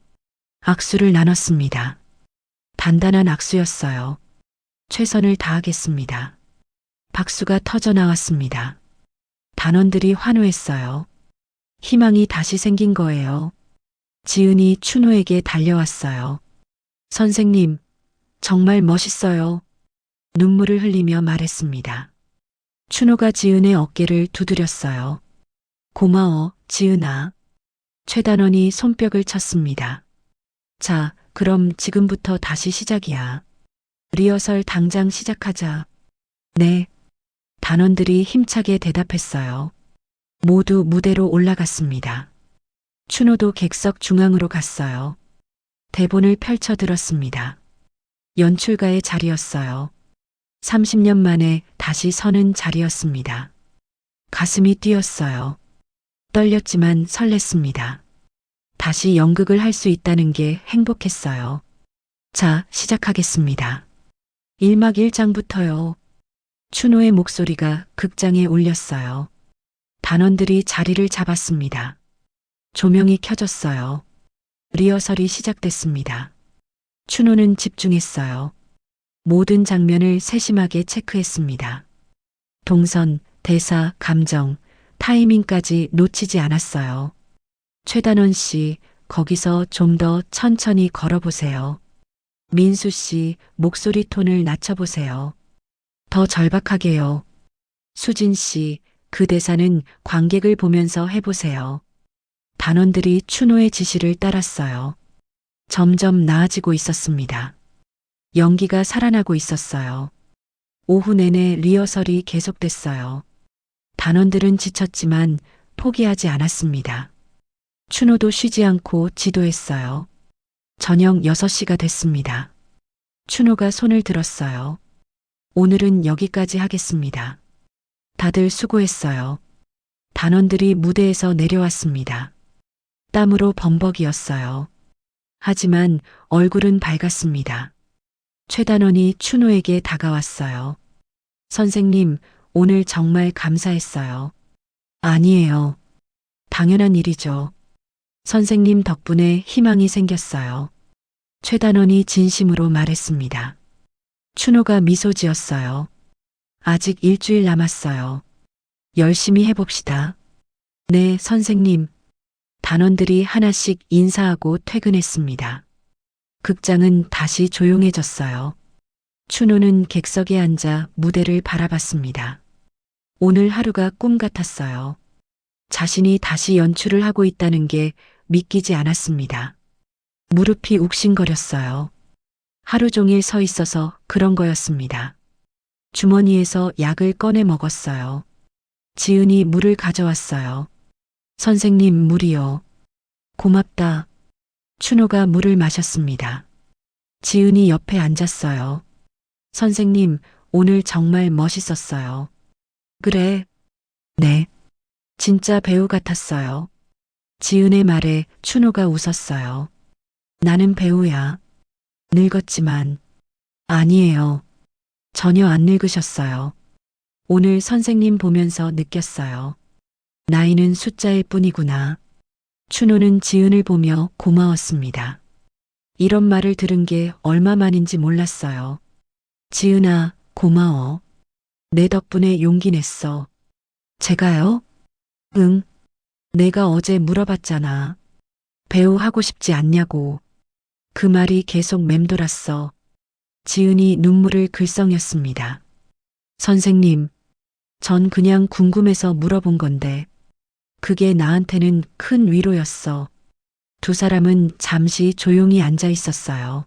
악수를 나눴습니다. 단단한 악수였어요. 최선을 다하겠습니다. 박수가 터져 나왔습니다. 단원들이 환호했어요. 희망이 다시 생긴 거예요. 지은이 춘호에게 달려왔어요. 선생님, 정말 멋있어요. 눈물을 흘리며 말했습니다. 춘호가 지은의 어깨를 두드렸어요. 고마워, 지은아. 최 단원이 손뼉을 쳤습니다. 자, 그럼 지금부터 다시 시작이야. 리허설 당장 시작하자. 네. 단원들이 힘차게 대답했어요. 모두 무대로 올라갔습니다. 춘호도 객석 중앙으로 갔어요. 대본을 펼쳐 들었습니다. 연출가의 자리였어요. 30년 만에 다시 서는 자리였습니다. 가슴이 뛰었어요. 떨렸지만 설렜습니다. 다시 연극을 할 수 있다는 게 행복했어요. 자, 시작하겠습니다. 1막 1장부터요. 춘호의 목소리가 극장에 울렸어요. 단원들이 자리를 잡았습니다. 조명이 켜졌어요. 리허설이 시작됐습니다. 춘호는 집중했어요. 모든 장면을 세심하게 체크했습니다. 동선, 대사, 감정, 타이밍까지 놓치지 않았어요. 최단원 씨, 거기서 좀 더 천천히 걸어보세요. 민수 씨, 목소리 톤을 낮춰보세요. 더 절박하게요. 수진 씨, 그 대사는 관객을 보면서 해보세요. 단원들이 춘호의 지시를 따랐어요. 점점 나아지고 있었습니다. 연기가 살아나고 있었어요. 오후 내내 리허설이 계속됐어요. 단원들은 지쳤지만 포기하지 않았습니다. 춘호도 쉬지 않고 지도했어요. 저녁 6시가 됐습니다. 춘호가 손을 들었어요. 오늘은 여기까지 하겠습니다. 다들 수고했어요. 단원들이 무대에서 내려왔습니다. 땀으로 범벅이었어요. 하지만 얼굴은 밝았습니다. 최 단원이 춘호에게 다가왔어요. 선생님, 오늘 정말 감사했어요. 아니에요. 당연한 일이죠. 선생님 덕분에 희망이 생겼어요. 최 단원이 진심으로 말했습니다. 춘호가 미소 지었어요. 아직 일주일 남았어요. 열심히 해봅시다. 네, 선생님. 단원들이 하나씩 인사하고 퇴근했습니다. 극장은 다시 조용해졌어요. 춘호는 객석에 앉아 무대를 바라봤습니다. 오늘 하루가 꿈 같았어요. 자신이 다시 연출을 하고 있다는 게 믿기지 않았습니다. 무릎이 욱신거렸어요. 하루 종일 서 있어서 그런 거였습니다. 주머니에서 약을 꺼내 먹었어요. 지은이 물을 가져왔어요. 선생님, 물이요. 고맙다. 춘호가 물을 마셨습니다. 지은이 옆에 앉았어요. 선생님, 오늘 정말 멋있었어요. 그래. 네. 진짜 배우 같았어요. 지은의 말에 춘호가 웃었어요. 나는 배우야. 늙었지만. 아니에요. 전혀 안 늙으셨어요. 오늘 선생님 보면서 느꼈어요. 나이는 숫자일 뿐이구나. 춘호는 지은을 보며 고마웠습니다. 이런 말을 들은 게 얼마만인지 몰랐어요. 지은아, 고마워. 내 덕분에 용기 냈어. 제가요? 응. 내가 어제 물어봤잖아. 배우 하고 싶지 않냐고. 그 말이 계속 맴돌았어. 지은이 눈물을 글썽였습니다. 선생님, 전 그냥 궁금해서 물어본 건데, 그게 나한테는 큰 위로였어. 두 사람은 잠시 조용히 앉아 있었어요.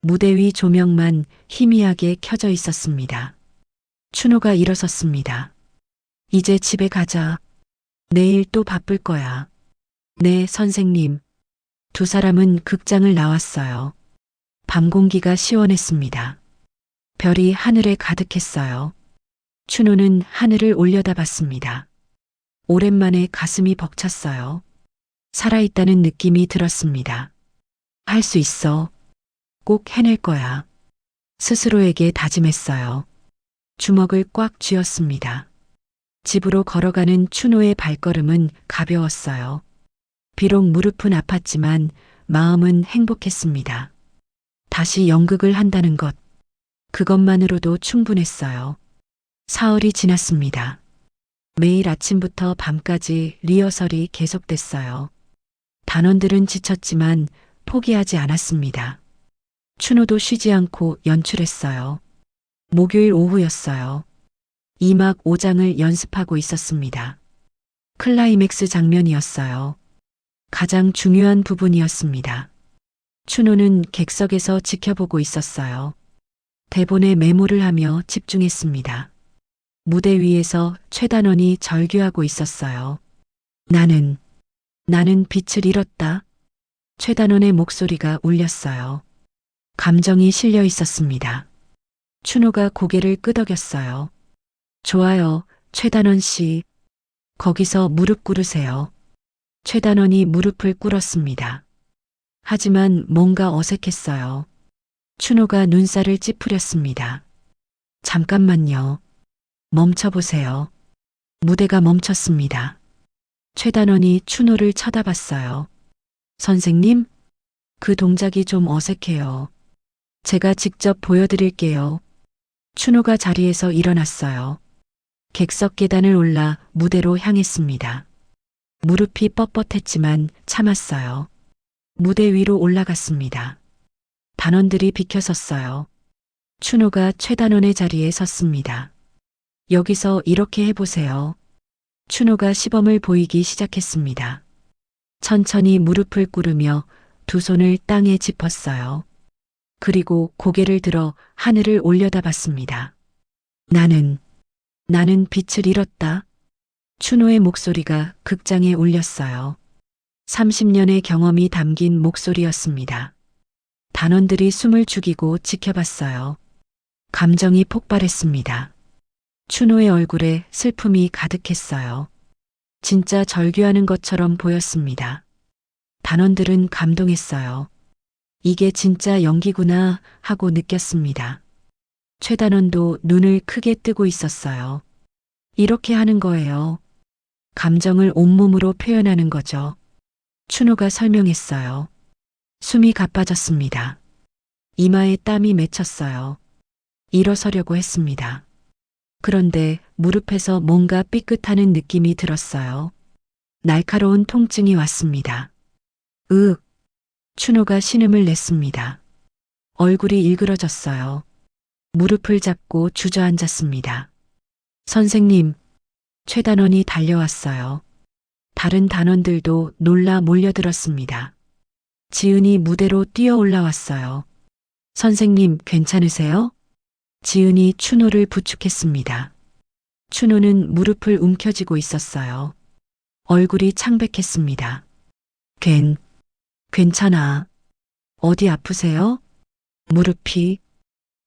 무대 위 조명만 희미하게 켜져 있었습니다. 춘호가 일어섰습니다. 이제 집에 가자. 내일 또 바쁠 거야. 네, 선생님. 두 사람은 극장을 나왔어요. 밤 공기가 시원했습니다. 별이 하늘에 가득했어요. 춘호는 하늘을 올려다봤습니다. 오랜만에 가슴이 벅찼어요. 살아있다는 느낌이 들었습니다. 할 수 있어. 꼭 해낼 거야. 스스로에게 다짐했어요. 주먹을 꽉 쥐었습니다. 집으로 걸어가는 춘호의 발걸음은 가벼웠어요. 비록 무릎은 아팠지만 마음은 행복했습니다. 다시 연극을 한다는 것, 그것만으로도 충분했어요. 사흘이 지났습니다. 매일 아침부터 밤까지 리허설이 계속됐어요. 단원들은 지쳤지만 포기하지 않았습니다. 춘호도 쉬지 않고 연출했어요. 목요일 오후였어요. 2막 5장을 연습하고 있었습니다. 클라이맥스 장면이었어요. 가장 중요한 부분이었습니다. 춘호는 객석에서 지켜보고 있었어요. 대본에 메모를 하며 집중했습니다. 무대 위에서 최단원이 절규하고 있었어요. 나는 빛을 잃었다. 최단원의 목소리가 울렸어요. 감정이 실려 있었습니다. 춘호가 고개를 끄덕였어요. 좋아요, 최단원 씨. 거기서 무릎 꿇으세요. 최단원이 무릎을 꿇었습니다. 하지만 뭔가 어색했어요. 춘호가 눈살을 찌푸렸습니다. 잠깐만요. 멈춰보세요. 무대가 멈췄습니다. 최단원이 춘호를 쳐다봤어요. 선생님? 그 동작이 좀 어색해요. 제가 직접 보여드릴게요. 춘호가 자리에서 일어났어요. 객석 계단을 올라 무대로 향했습니다. 무릎이 뻣뻣했지만 참았어요. 무대 위로 올라갔습니다. 단원들이 비켜섰어요. 춘호가 최단원의 자리에 섰습니다. 여기서 이렇게 해보세요. 춘호가 시범을 보이기 시작했습니다. 천천히 무릎을 꿇으며 두 손을 땅에 짚었어요. 그리고 고개를 들어 하늘을 올려다봤습니다. 나는 빛을 잃었다. 춘호의 목소리가 극장에 울렸어요. 30년의 경험이 담긴 목소리였습니다. 단원들이 숨을 죽이고 지켜봤어요. 감정이 폭발했습니다. 춘호의 얼굴에 슬픔이 가득했어요. 진짜 절규하는 것처럼 보였습니다. 단원들은 감동했어요. 이게 진짜 연기구나 하고 느꼈습니다. 최단원도 눈을 크게 뜨고 있었어요. 이렇게 하는 거예요. 감정을 온몸으로 표현하는 거죠. 춘호가 설명했어요. 숨이 가빠졌습니다. 이마에 땀이 맺혔어요. 일어서려고 했습니다. 그런데 무릎에서 뭔가 삐끗하는 느낌이 들었어요. 날카로운 통증이 왔습니다. 춘호가 신음을 냈습니다. 얼굴이 일그러졌어요. 무릎을 잡고 주저앉았습니다. 선생님, 최단원이 달려왔어요. 다른 단원들도 놀라 몰려들었습니다. 지은이 무대로 뛰어 올라왔어요. 선생님, 괜찮으세요? 지은이 춘호를 부축했습니다. 춘호는 무릎을 움켜쥐고 있었어요. 얼굴이 창백했습니다. 괜찮아. 어디 아프세요? 무릎이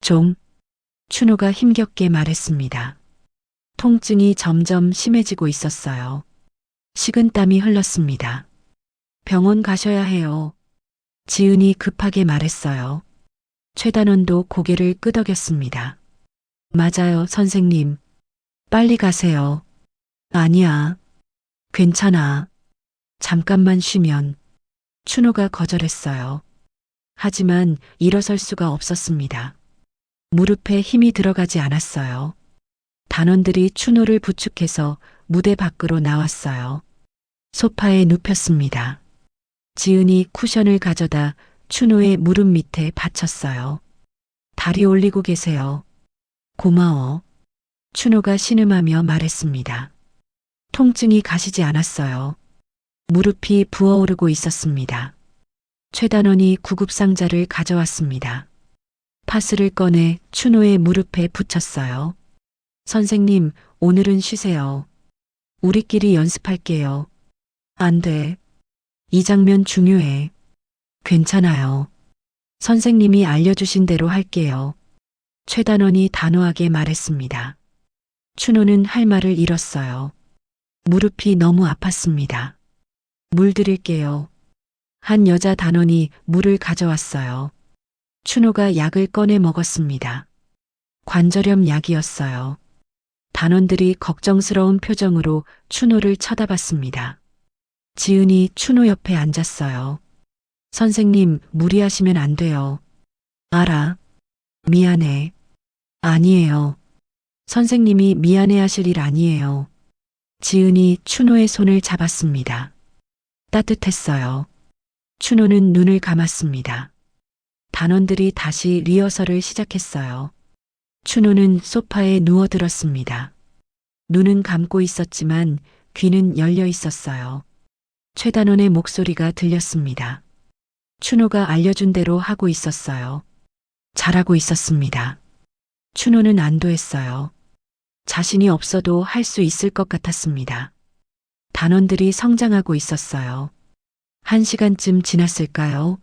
좀. 춘호가 힘겹게 말했습니다. 통증이 점점 심해지고 있었어요. 식은땀이 흘렀습니다. 병원 가셔야 해요. 지은이 급하게 말했어요. 최단원도 고개를 끄덕였습니다. 맞아요, 선생님. 빨리 가세요. 아니야. 괜찮아. 잠깐만 쉬면. 춘호가 거절했어요. 하지만 일어설 수가 없었습니다. 무릎에 힘이 들어가지 않았어요. 단원들이 춘호를 부축해서 무대 밖으로 나왔어요. 소파에 눕혔습니다. 지은이 쿠션을 가져다 춘호의 무릎 밑에 받쳤어요. 다리 올리고 계세요. 고마워. 춘호가 신음하며 말했습니다. 통증이 가시지 않았어요. 무릎이 부어오르고 있었습니다. 최단원이 구급상자를 가져왔습니다. 파스를 꺼내 춘호의 무릎에 붙였어요. 선생님, 오늘은 쉬세요. 우리끼리 연습할게요. 안 돼. 이 장면 중요해. 괜찮아요. 선생님이 알려주신 대로 할게요. 최단원이 단호하게 말했습니다. 춘호는 할 말을 잃었어요. 무릎이 너무 아팠습니다. 물 드릴게요. 한 여자 단원이 물을 가져왔어요. 춘호가 약을 꺼내 먹었습니다. 관절염 약이었어요. 단원들이 걱정스러운 표정으로 춘호를 쳐다봤습니다. 지은이 춘호 옆에 앉았어요. 선생님, 무리하시면 안 돼요. 알아. 미안해. 아니에요. 선생님이 미안해 하실 일 아니에요. 지은이 춘호의 손을 잡았습니다. 따뜻했어요. 춘호는 눈을 감았습니다. 단원들이 다시 리허설을 시작했어요. 춘호는 소파에 누워들었습니다. 눈은 감고 있었지만 귀는 열려 있었어요. 최단원의 목소리가 들렸습니다. 춘호가 알려준 대로 하고 있었어요. 잘하고 있었습니다. 춘호는 안도했어요. 자신이 없어도 할 수 있을 것 같았습니다. 단원들이 성장하고 있었어요. 1시간쯤 지났을까요?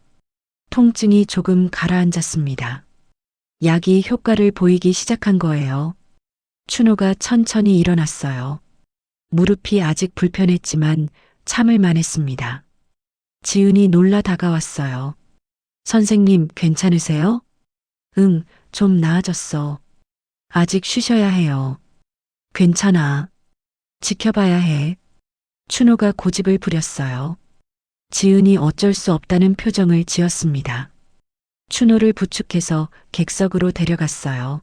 통증이 조금 가라앉았습니다. 약이 효과를 보이기 시작한 거예요. 춘호가 천천히 일어났어요. 무릎이 아직 불편했지만 참을 만했습니다. 지은이 놀라 다가왔어요. 선생님, 괜찮으세요? 응, 좀 나아졌어. 아직 쉬셔야 해요. 괜찮아. 지켜봐야 해. 춘호가 고집을 부렸어요. 지은이 어쩔 수 없다는 표정을 지었습니다. 춘호를 부축해서 객석으로 데려갔어요.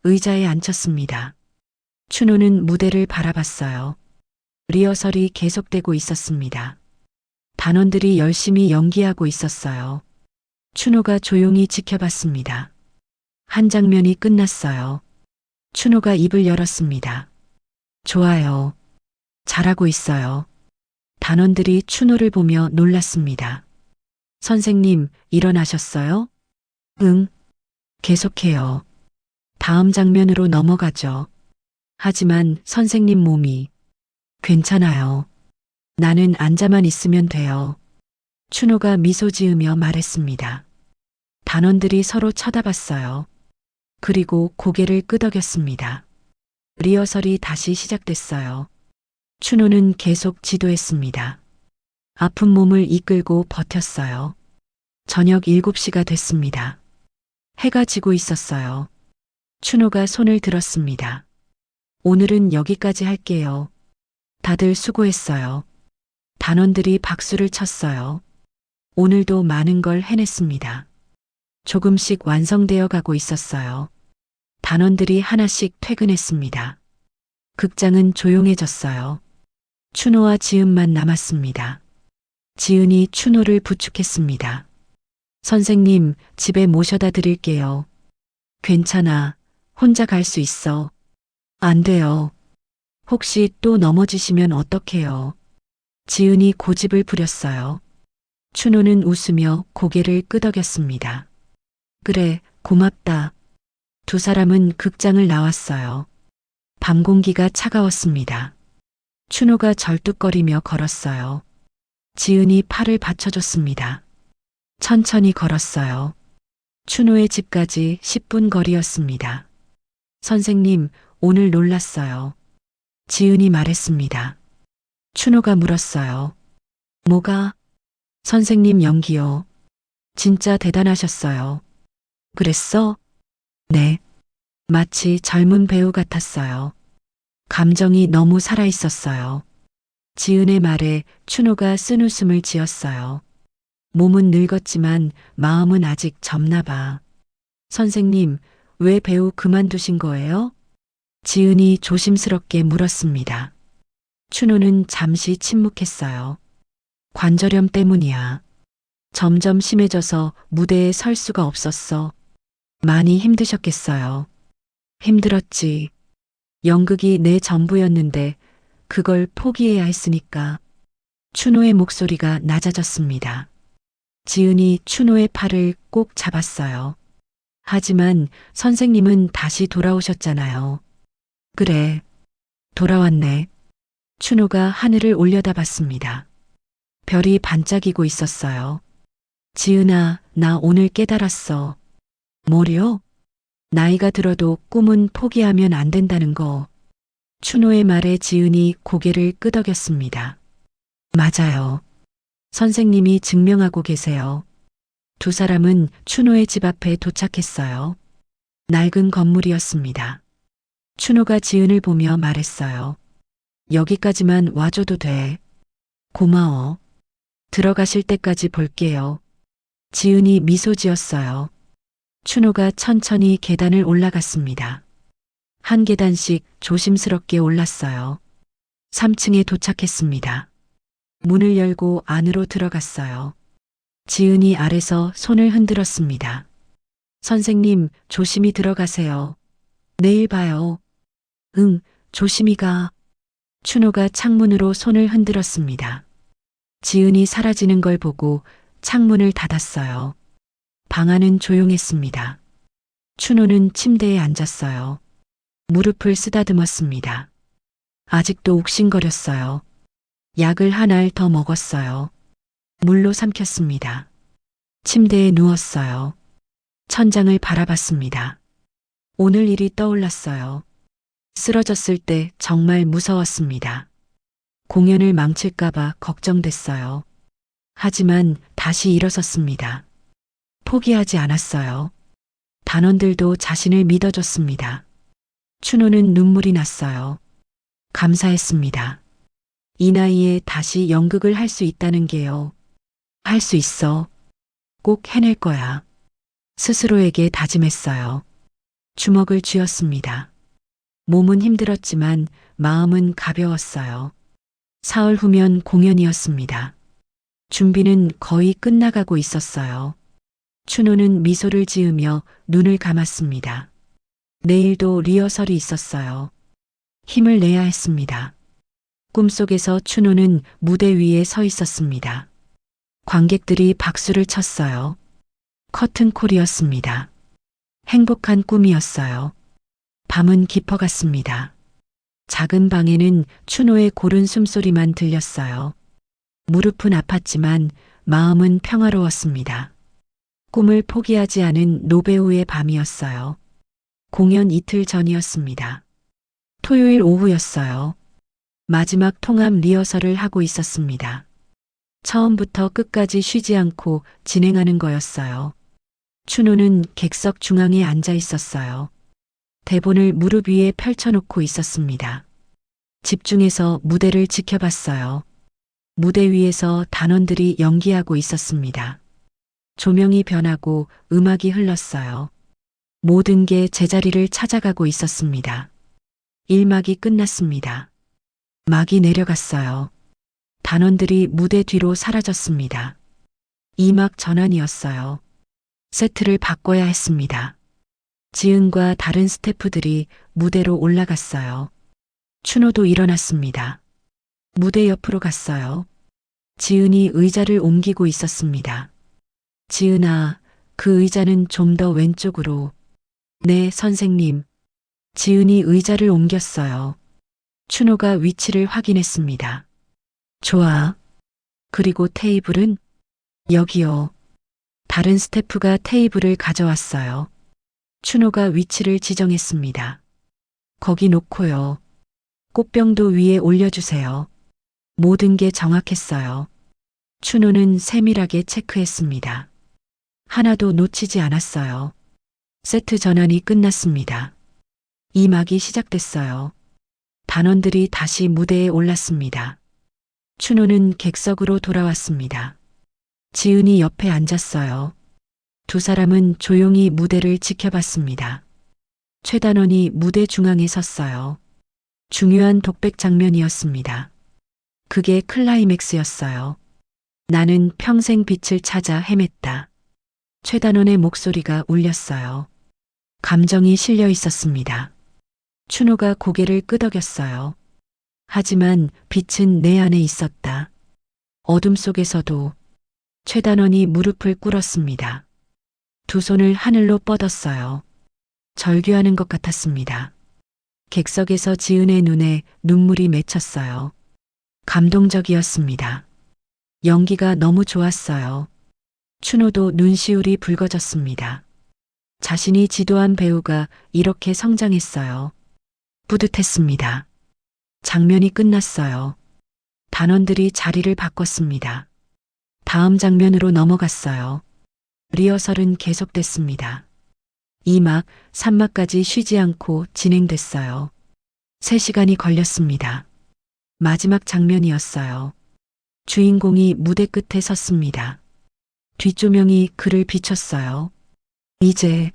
의자에 앉혔습니다. 춘호는 무대를 바라봤어요. 리허설이 계속되고 있었습니다. 단원들이 열심히 연기하고 있었어요. 춘호가 조용히 지켜봤습니다. 한 장면이 끝났어요. 춘호가 입을 열었습니다. 좋아요. 잘하고 있어요. 단원들이 춘호를 보며 놀랐습니다. 선생님, 일어나셨어요? 응. 계속해요. 다음 장면으로 넘어가죠. 하지만 선생님 몸이 괜찮아요. 나는 앉아만 있으면 돼요. 춘호가 미소 지으며 말했습니다. 단원들이 서로 쳐다봤어요. 그리고 고개를 끄덕였습니다. 리허설이 다시 시작됐어요. 춘호는 계속 지도했습니다. 아픈 몸을 이끌고 버텼어요. 저녁 7시가 됐습니다. 해가 지고 있었어요. 춘호가 손을 들었습니다. 오늘은 여기까지 할게요. 다들 수고했어요. 단원들이 박수를 쳤어요. 오늘도 많은 걸 해냈습니다. 조금씩 완성되어 가고 있었어요. 단원들이 하나씩 퇴근했습니다. 극장은 조용해졌어요. 춘호와 지은만 남았습니다. 지은이 춘호를 부축했습니다. 선생님, 집에 모셔다 드릴게요. 괜찮아. 혼자 갈 수 있어. 안 돼요. 혹시 또 넘어지시면 어떡해요. 지은이 고집을 부렸어요. 춘호는 웃으며 고개를 끄덕였습니다. 그래, 고맙다. 두 사람은 극장을 나왔어요. 밤 공기가 차가웠습니다. 춘호가 절뚝거리며 걸었어요. 지은이 팔을 받쳐줬습니다. 천천히 걸었어요. 춘호의 집까지 10분 거리였습니다. 선생님, 오늘 놀랐어요. 지은이 말했습니다. 춘호가 물었어요. 뭐가? 선생님 연기요. 진짜 대단하셨어요. 그랬어? 네. 마치 젊은 배우 같았어요. 감정이 너무 살아있었어요. 지은의 말에 춘호가 쓴웃음을 지었어요. 몸은 늙었지만 마음은 아직 젊나 봐. 선생님, 왜 배우 그만두신 거예요? 지은이 조심스럽게 물었습니다. 춘호는 잠시 침묵했어요. 관절염 때문이야. 점점 심해져서 무대에 설 수가 없었어. 많이 힘드셨겠어요. 힘들었지. 연극이 내 전부였는데 그걸 포기해야 했으니까. 춘호의 목소리가 낮아졌습니다. 지은이 춘호의 팔을 꼭 잡았어요. 하지만 선생님은 다시 돌아오셨잖아요. 그래. 돌아왔네. 춘호가 하늘을 올려다봤습니다. 별이 반짝이고 있었어요. 지은아, 나 오늘 깨달았어. 뭐려? 나이가 들어도 꿈은 포기하면 안 된다는 거. 춘호의 말에 지은이 고개를 끄덕였습니다. 맞아요. 선생님이 증명하고 계세요. 두 사람은 춘호의 집 앞에 도착했어요. 낡은 건물이었습니다. 춘호가 지은을 보며 말했어요. 여기까지만 와줘도 돼. 고마워. 들어가실 때까지 볼게요. 지은이 미소 지었어요. 춘호가 천천히 계단을 올라갔습니다. 한 계단씩 조심스럽게 올랐어요. 3층에 도착했습니다. 문을 열고 안으로 들어갔어요. 지은이 아래서 손을 흔들었습니다. 선생님, 조심히 들어가세요. 내일 봐요. 응, 조심히 가. 춘호가 창문으로 손을 흔들었습니다. 지은이 사라지는 걸 보고 창문을 닫았어요. 방 안은 조용했습니다. 춘호는 침대에 앉았어요. 무릎을 쓰다듬었습니다. 아직도 욱신거렸어요. 약을 한 알 더 먹었어요. 물로 삼켰습니다. 침대에 누웠어요. 천장을 바라봤습니다. 오늘 일이 떠올랐어요. 쓰러졌을 때 정말 무서웠습니다. 공연을 망칠까봐 걱정됐어요. 하지만 다시 일어섰습니다. 포기하지 않았어요. 단원들도 자신을 믿어줬습니다. 춘호는 눈물이 났어요. 감사했습니다. 이 나이에 다시 연극을 할 수 있다는 게요. 할 수 있어. 꼭 해낼 거야. 스스로에게 다짐했어요. 주먹을 쥐었습니다. 몸은 힘들었지만 마음은 가벼웠어요. 사흘 후면 공연이었습니다. 준비는 거의 끝나가고 있었어요. 춘호는 미소를 지으며 눈을 감았습니다. 내일도 리허설이 있었어요. 힘을 내야 했습니다. 꿈속에서 춘호는 무대 위에 서 있었습니다. 관객들이 박수를 쳤어요. 커튼콜이었습니다. 행복한 꿈이었어요. 밤은 깊어갔습니다. 작은 방에는 춘호의 고른 숨소리만 들렸어요. 무릎은 아팠지만 마음은 평화로웠습니다. 꿈을 포기하지 않은 노배우의 밤이었어요. 공연 이틀 전이었습니다. 토요일 오후였어요. 마지막 통합 리허설을 하고 있었습니다. 처음부터 끝까지 쉬지 않고 진행하는 거였어요. 춘호는 객석 중앙에 앉아 있었어요. 대본을 무릎 위에 펼쳐놓고 있었습니다. 집중해서 무대를 지켜봤어요. 무대 위에서 단원들이 연기하고 있었습니다. 조명이 변하고 음악이 흘렀어요. 모든 게 제자리를 찾아가고 있었습니다. 1막이 끝났습니다. 막이 내려갔어요. 단원들이 무대 뒤로 사라졌습니다. 2막 전환이었어요. 세트를 바꿔야 했습니다. 지은과 다른 스태프들이 무대로 올라갔어요. 춘호도 일어났습니다. 무대 옆으로 갔어요. 지은이 의자를 옮기고 있었습니다. 지은아, 그 의자는 좀 더 왼쪽으로. 네, 선생님. 지은이 의자를 옮겼어요. 춘호가 위치를 확인했습니다. 좋아. 그리고 테이블은? 여기요. 다른 스태프가 테이블을 가져왔어요. 춘호가 위치를 지정했습니다. 거기 놓고요. 꽃병도 위에 올려주세요. 모든 게 정확했어요. 춘호는 세밀하게 체크했습니다. 하나도 놓치지 않았어요. 세트 전환이 끝났습니다. 2막이 시작됐어요. 단원들이 다시 무대에 올랐습니다. 춘호는 객석으로 돌아왔습니다. 지은이 옆에 앉았어요. 두 사람은 조용히 무대를 지켜봤습니다. 최단원이 무대 중앙에 섰어요. 중요한 독백 장면이었습니다. 그게 클라이맥스였어요. 나는 평생 빛을 찾아 헤맸다. 최단원의 목소리가 울렸어요. 감정이 실려 있었습니다. 춘호가 고개를 끄덕였어요. 하지만 빛은 내 안에 있었다. 어둠 속에서도. 최단원이 무릎을 꿇었습니다. 두 손을 하늘로 뻗었어요. 절규하는 것 같았습니다. 객석에서 지은의 눈에 눈물이 맺혔어요. 감동적이었습니다. 연기가 너무 좋았어요. 춘호도 눈시울이 붉어졌습니다. 자신이 지도한 배우가 이렇게 성장했어요. 뿌듯했습니다. 장면이 끝났어요. 단원들이 자리를 바꿨습니다. 다음 장면으로 넘어갔어요. 리허설은 계속됐습니다. 2막, 3막까지 쉬지 않고 진행됐어요. 3시간이 걸렸습니다. 마지막 장면이었어요. 주인공이 무대 끝에 섰습니다. 뒷조명이 그를 비췄어요. 이제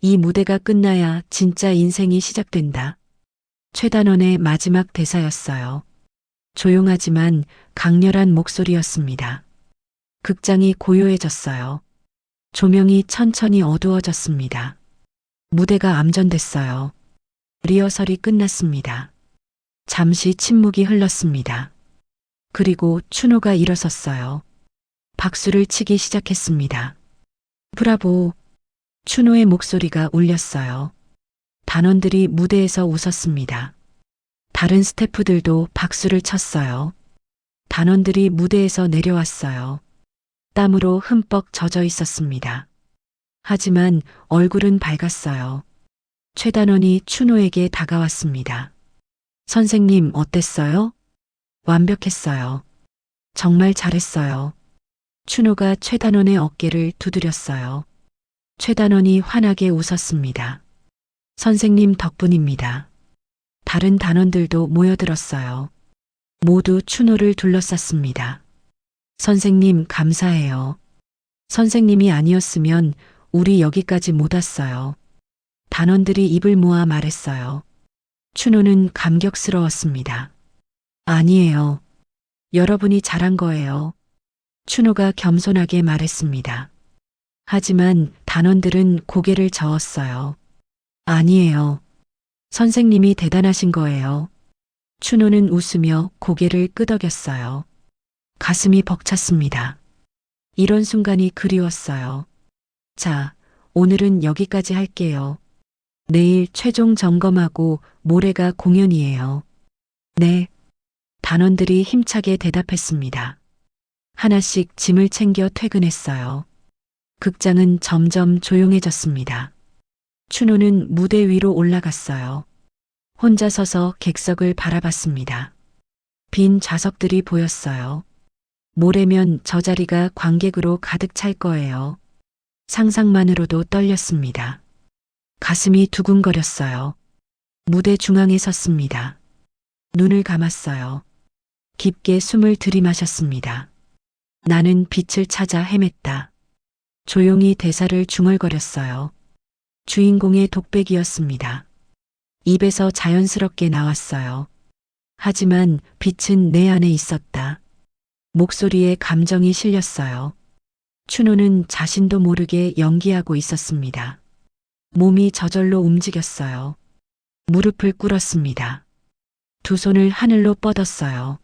이 무대가 끝나야 진짜 인생이 시작된다. 최단원의 마지막 대사였어요. 조용하지만 강렬한 목소리였습니다. 극장이 고요해졌어요. 조명이 천천히 어두워졌습니다. 무대가 암전됐어요. 리허설이 끝났습니다. 잠시 침묵이 흘렀습니다. 그리고 춘호가 일어섰어요. 박수를 치기 시작했습니다. 브라보! 춘호의 목소리가 울렸어요. 단원들이 무대에서 웃었습니다. 다른 스태프들도 박수를 쳤어요. 단원들이 무대에서 내려왔어요. 땀으로 흠뻑 젖어 있었습니다. 하지만 얼굴은 밝았어요. 최단원이 춘호에게 다가왔습니다. 선생님 어땠어요? 완벽했어요. 정말 잘했어요. 춘호가 최단원의 어깨를 두드렸어요. 최단원이 환하게 웃었습니다. 선생님 덕분입니다. 다른 단원들도 모여들었어요. 모두 춘호를 둘러쌌습니다. 선생님 감사해요. 선생님이 아니었으면 우리 여기까지 못 왔어요. 단원들이 입을 모아 말했어요. 춘호는 감격스러웠습니다. 아니에요. 여러분이 잘한 거예요. 춘호가 겸손하게 말했습니다. 하지만 단원들은 고개를 저었어요. 아니에요. 선생님이 대단하신 거예요. 춘호는 웃으며 고개를 끄덕였어요. 가슴이 벅찼습니다. 이런 순간이 그리웠어요. 자, 오늘은 여기까지 할게요. 내일 최종 점검하고 모레가 공연이에요. 네. 단원들이 힘차게 대답했습니다. 하나씩 짐을 챙겨 퇴근했어요. 극장은 점점 조용해졌습니다. 춘호는 무대 위로 올라갔어요. 혼자 서서 객석을 바라봤습니다. 빈 좌석들이 보였어요. 모레면 저 자리가 관객으로 가득 찰 거예요. 상상만으로도 떨렸습니다. 가슴이 두근거렸어요. 무대 중앙에 섰습니다. 눈을 감았어요. 깊게 숨을 들이마셨습니다. 나는 빛을 찾아 헤맸다. 조용히 대사를 중얼거렸어요. 주인공의 독백이었습니다. 입에서 자연스럽게 나왔어요. 하지만 빛은 내 안에 있었다. 목소리에 감정이 실렸어요. 춘호는 자신도 모르게 연기하고 있었습니다. 몸이 저절로 움직였어요. 무릎을 꿇었습니다. 두 손을 하늘로 뻗었어요.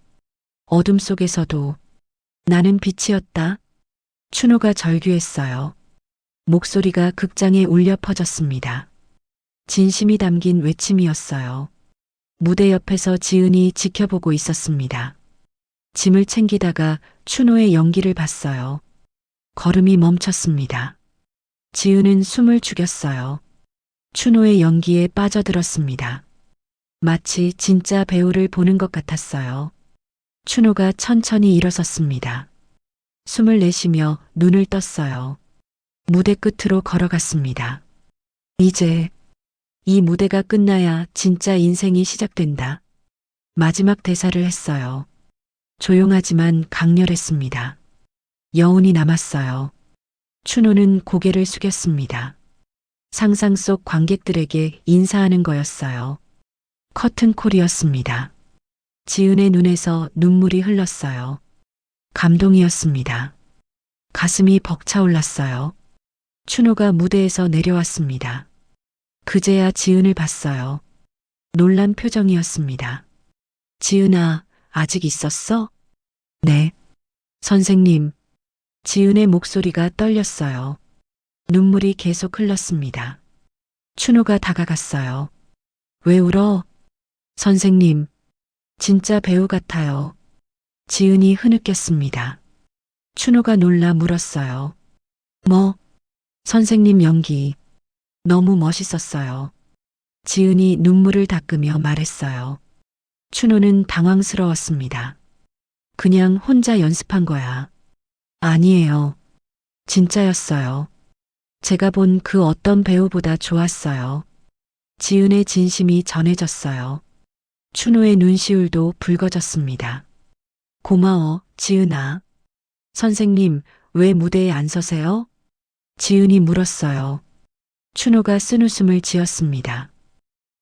어둠 속에서도 나는 빛이었다. 춘호가 절규했어요. 목소리가 극장에 울려 퍼졌습니다. 진심이 담긴 외침이었어요. 무대 옆에서 지은이 지켜보고 있었습니다. 짐을 챙기다가 춘호의 연기를 봤어요. 걸음이 멈췄습니다. 지은은 숨을 죽였어요. 춘호의 연기에 빠져들었습니다. 마치 진짜 배우를 보는 것 같았어요. 춘호가 천천히 일어섰습니다. 숨을 내쉬며 눈을 떴어요. 무대 끝으로 걸어갔습니다. 이제 이 무대가 끝나야 진짜 인생이 시작된다. 마지막 대사를 했어요. 조용하지만 강렬했습니다. 여운이 남았어요. 춘호는 고개를 숙였습니다. 상상 속 관객들에게 인사하는 거였어요. 커튼콜이었습니다. 지은의 눈에서 눈물이 흘렀어요. 감동이었습니다. 가슴이 벅차올랐어요. 춘호가 무대에서 내려왔습니다. 그제야 지은을 봤어요. 놀란 표정이었습니다. 지은아, 아직 있었어? 네. 선생님. 지은의 목소리가 떨렸어요. 눈물이 계속 흘렀습니다. 춘호가 다가갔어요. 왜 울어? 선생님. 진짜 배우 같아요. 지은이 흐느꼈습니다. 춘호가 놀라 물었어요. 선생님 연기 너무 멋있었어요. 지은이 눈물을 닦으며 말했어요. 춘호는 당황스러웠습니다. 그냥 혼자 연습한 거야. 아니에요. 진짜였어요. 제가 본 그 어떤 배우보다 좋았어요. 지은의 진심이 전해졌어요. 춘호의 눈시울도 붉어졌습니다. 고마워, 지은아. 선생님, 왜 무대에 안 서세요? 지은이 물었어요. 춘호가 쓴웃음을 지었습니다.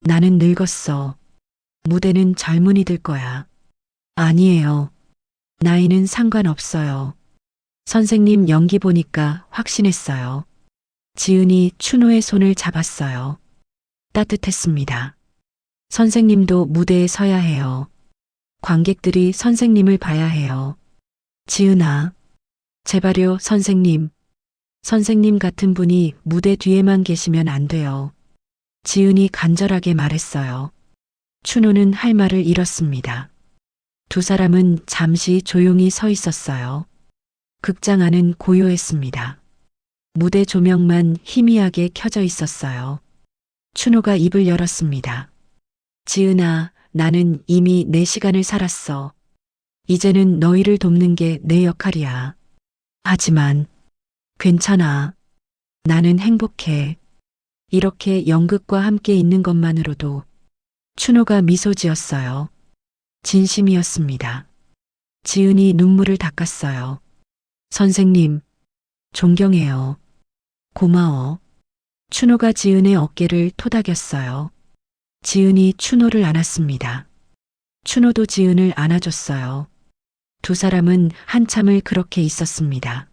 나는 늙었어. 무대는 젊은이들 거야. 아니에요. 나이는 상관없어요. 선생님 연기 보니까 확신했어요. 지은이 춘호의 손을 잡았어요. 따뜻했습니다. 선생님도 무대에 서야 해요. 관객들이 선생님을 봐야 해요. 지은아, 제발요, 선생님. 선생님 같은 분이 무대 뒤에만 계시면 안 돼요. 지은이 간절하게 말했어요. 춘호는 할 말을 잃었습니다. 두 사람은 잠시 조용히 서 있었어요. 극장 안은 고요했습니다. 무대 조명만 희미하게 켜져 있었어요. 춘호가 입을 열었습니다. 지은아, 나는 이미 내 시간을 살았어. 이제는 너희를 돕는 게 내 역할이야. 하지만 괜찮아. 나는 행복해. 이렇게 연극과 함께 있는 것만으로도. 춘호가 미소 지었어요. 진심이었습니다. 지은이 눈물을 닦았어요. 선생님, 존경해요. 고마워. 춘호가 지은의 어깨를 토닥였어요. 지은이 춘호를 안았습니다. 춘호도 지은을 안아줬어요. 두 사람은 한참을 그렇게 있었습니다.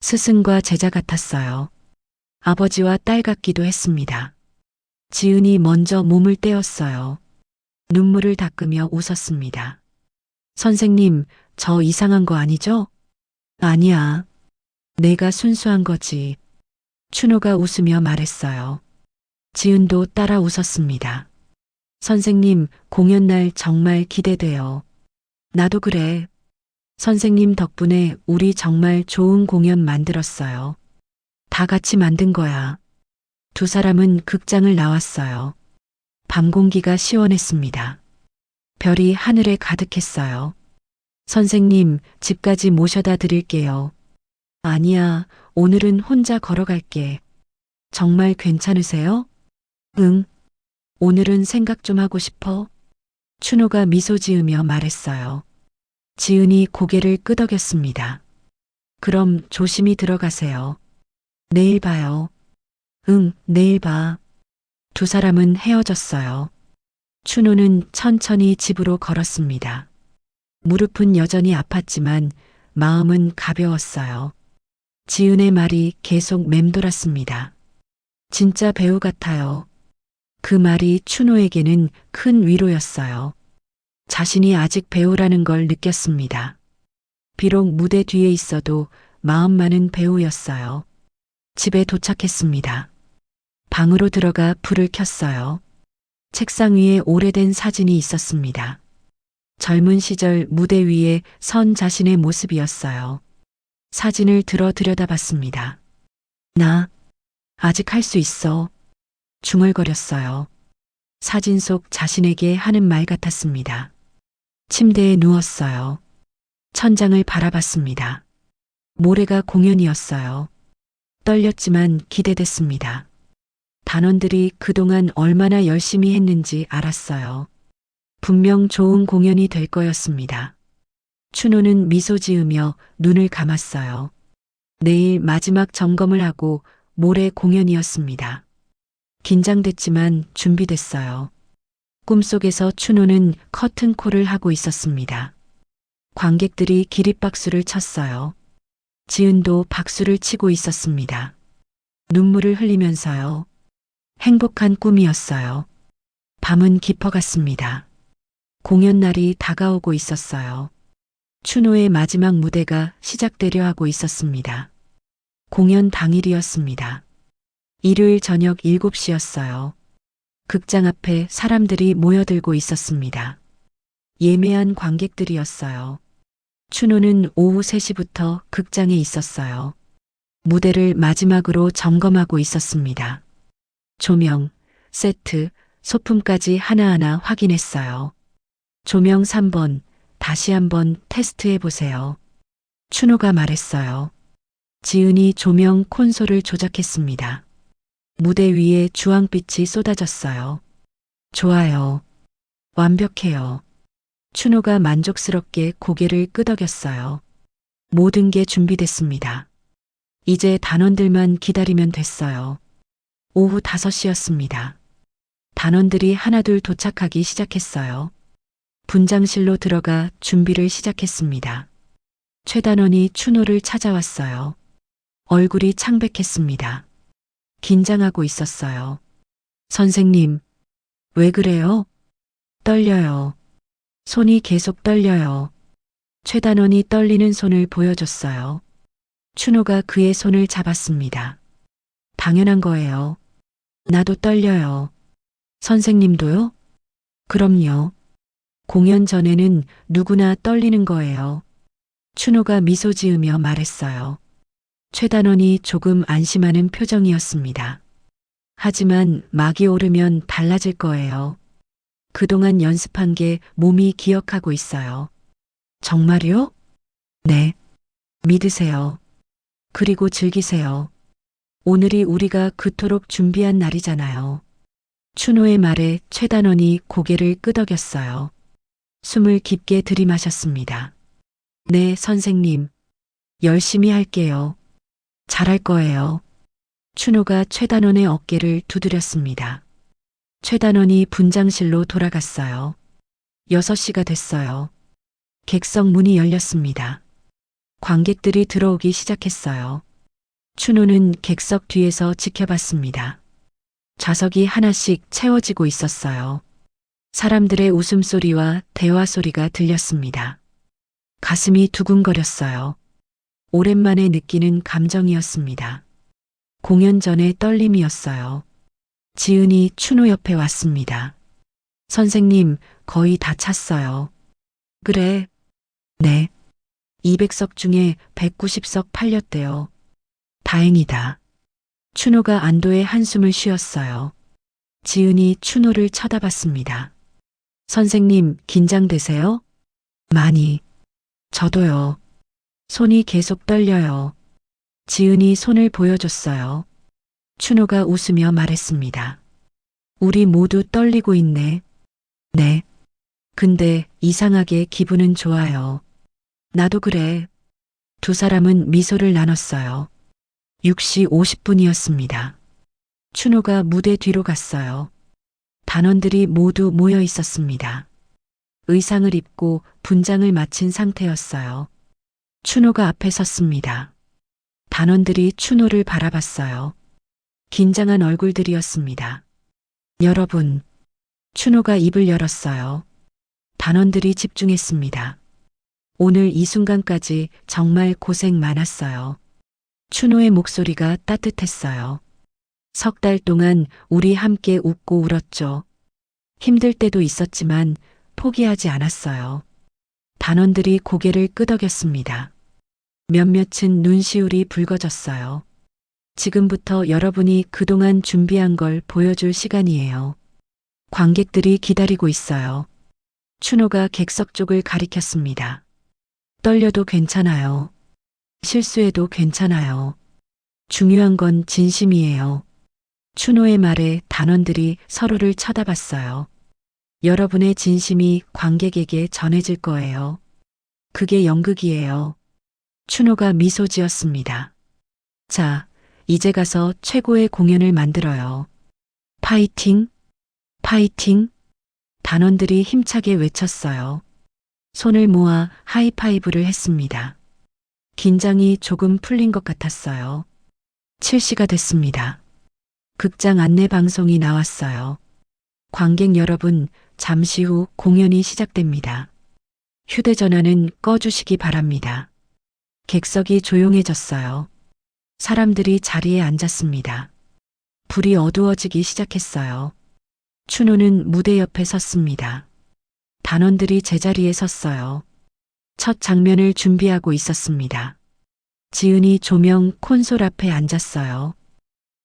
스승과 제자 같았어요. 아버지와 딸 같기도 했습니다. 지은이 먼저 몸을 떼었어요. 눈물을 닦으며 웃었습니다. 선생님, 저 이상한 거 아니죠? 아니야. 내가 순수한 거지. 춘호가 웃으며 말했어요. 지은도 따라 웃었습니다. 선생님, 공연 날 정말 기대돼요. 나도 그래. 선생님 덕분에 우리 정말 좋은 공연 만들었어요. 다 같이 만든 거야. 두 사람은 극장을 나왔어요. 밤 공기가 시원했습니다. 별이 하늘에 가득했어요. 선생님, 집까지 모셔다 드릴게요. 아니야, 오늘은 혼자 걸어갈게. 정말 괜찮으세요? 응. 오늘은 생각 좀 하고 싶어. 춘호가 미소 지으며 말했어요. 지은이 고개를 끄덕였습니다. 그럼 조심히 들어가세요. 내일 봐요. 응, 내일 봐. 두 사람은 헤어졌어요. 춘호는 천천히 집으로 걸었습니다. 무릎은 여전히 아팠지만 마음은 가벼웠어요. 지은의 말이 계속 맴돌았습니다. 진짜 배우 같아요. 그 말이 춘호에게는 큰 위로였어요. 자신이 아직 배우라는 걸 느꼈습니다. 비록 무대 뒤에 있어도 마음만은 배우였어요. 집에 도착했습니다. 방으로 들어가 불을 켰어요. 책상 위에 오래된 사진이 있었습니다. 젊은 시절 무대 위에 선 자신의 모습이었어요. 사진을 들어 들여다봤습니다. 나 아직 할 수 있어. 중얼거렸어요. 사진 속 자신에게 하는 말 같았습니다. 침대에 누웠어요. 천장을 바라봤습니다. 모레가 공연이었어요. 떨렸지만 기대됐습니다. 단원들이 그동안 얼마나 열심히 했는지 알았어요. 분명 좋은 공연이 될 거였습니다. 춘호는 미소 지으며 눈을 감았어요. 내일 마지막 점검을 하고 모레 공연이었습니다. 긴장됐지만 준비됐어요. 꿈속에서 춘호는 커튼콜을 하고 있었습니다. 관객들이 기립박수를 쳤어요. 지은도 박수를 치고 있었습니다. 눈물을 흘리면서요. 행복한 꿈이었어요. 밤은 깊어갔습니다. 공연 날이 다가오고 있었어요. 춘호의 마지막 무대가 시작되려 하고 있었습니다. 공연 당일이었습니다. 일요일 저녁 7시였어요. 극장 앞에 사람들이 모여들고 있었습니다. 예매한 관객들이었어요. 춘호는 오후 3시부터 극장에 있었어요. 무대를 마지막으로 점검하고 있었습니다. 조명, 세트, 소품까지 하나하나 확인했어요. 조명 3번, 다시 한번 테스트해 보세요. 춘호가 말했어요. 지은이 조명 콘솔을 조작했습니다. 무대 위에 주황빛이 쏟아졌어요. 좋아요. 완벽해요. 춘호가 만족스럽게 고개를 끄덕였어요. 모든 게 준비됐습니다. 이제 단원들만 기다리면 됐어요. 오후 5시였습니다. 단원들이 하나둘 도착하기 시작했어요. 분장실로 들어가 준비를 시작했습니다. 최 단원이 춘호를 찾아왔어요. 얼굴이 창백했습니다. 긴장하고 있었어요. 선생님, 왜 그래요? 떨려요. 손이 계속 떨려요. 최 단원이 떨리는 손을 보여줬어요. 춘호가 그의 손을 잡았습니다. 당연한 거예요. 나도 떨려요. 선생님도요? 그럼요. 공연 전에는 누구나 떨리는 거예요. 춘호가 미소 지으며 말했어요. 최 단원이 조금 안심하는 표정이었습니다. 하지만 막이 오르면 달라질 거예요. 그동안 연습한 게 몸이 기억하고 있어요. 정말요? 네. 믿으세요. 그리고 즐기세요. 오늘이 우리가 그토록 준비한 날이잖아요. 춘호의 말에 최 단원이 고개를 끄덕였어요. 숨을 깊게 들이마셨습니다. 네, 선생님. 열심히 할게요. 잘할 거예요. 춘호가 최 단원의 어깨를 두드렸습니다. 최 단원이 분장실로 돌아갔어요. 6시가 됐어요. 객석 문이 열렸습니다. 관객들이 들어오기 시작했어요. 춘호는 객석 뒤에서 지켜봤습니다. 좌석이 하나씩 채워지고 있었어요. 사람들의 웃음소리와 대화 소리가 들렸습니다. 가슴이 두근거렸어요. 오랜만에 느끼는 감정이었습니다. 공연 전의 떨림이었어요. 지은이 춘호 옆에 왔습니다. 선생님, 거의 다 찼어요. 그래. 네. 200석 중에 190석 팔렸대요. 다행이다. 춘호가 안도의 한숨을 쉬었어요. 지은이 춘호를 쳐다봤습니다. 선생님, 긴장되세요? 많이. 저도요. 손이 계속 떨려요. 지은이 손을 보여줬어요. 춘호가 웃으며 말했습니다. 우리 모두 떨리고 있네. 네. 근데 이상하게 기분은 좋아요. 나도 그래. 두 사람은 미소를 나눴어요. 6시 50분이었습니다. 춘호가 무대 뒤로 갔어요. 단원들이 모두 모여 있었습니다. 의상을 입고 분장을 마친 상태였어요. 춘호가 앞에 섰습니다. 단원들이 춘호를 바라봤어요. 긴장한 얼굴들이었습니다. 여러분, 춘호가 입을 열었어요. 단원들이 집중했습니다. 오늘 이 순간까지 정말 고생 많았어요. 춘호의 목소리가 따뜻했어요. 3달 동안 우리 함께 웃고 울었죠. 힘들 때도 있었지만 포기하지 않았어요. 단원들이 고개를 끄덕였습니다. 몇몇은 눈시울이 붉어졌어요. 지금부터 여러분이 그동안 준비한 걸 보여줄 시간이에요. 관객들이 기다리고 있어요. 춘호가 객석 쪽을 가리켰습니다. 떨려도 괜찮아요. 실수해도 괜찮아요. 중요한 건 진심이에요. 춘호의 말에 단원들이 서로를 쳐다봤어요. 여러분의 진심이 관객에게 전해질 거예요. 그게 연극이에요. 춘호가 미소 지었습니다. 자, 이제 가서 최고의 공연을 만들어요. 파이팅! 파이팅! 단원들이 힘차게 외쳤어요. 손을 모아 하이파이브를 했습니다. 긴장이 조금 풀린 것 같았어요. 7시가 됐습니다. 극장 안내 방송이 나왔어요. 관객 여러분, 잠시 후 공연이 시작됩니다. 휴대전화는 꺼주시기 바랍니다. 객석이 조용해졌어요. 사람들이 자리에 앉았습니다. 불이 어두워지기 시작했어요. 춘호는 무대 옆에 섰습니다. 단원들이 제자리에 섰어요. 첫 장면을 준비하고 있었습니다. 지은이 조명 콘솔 앞에 앉았어요.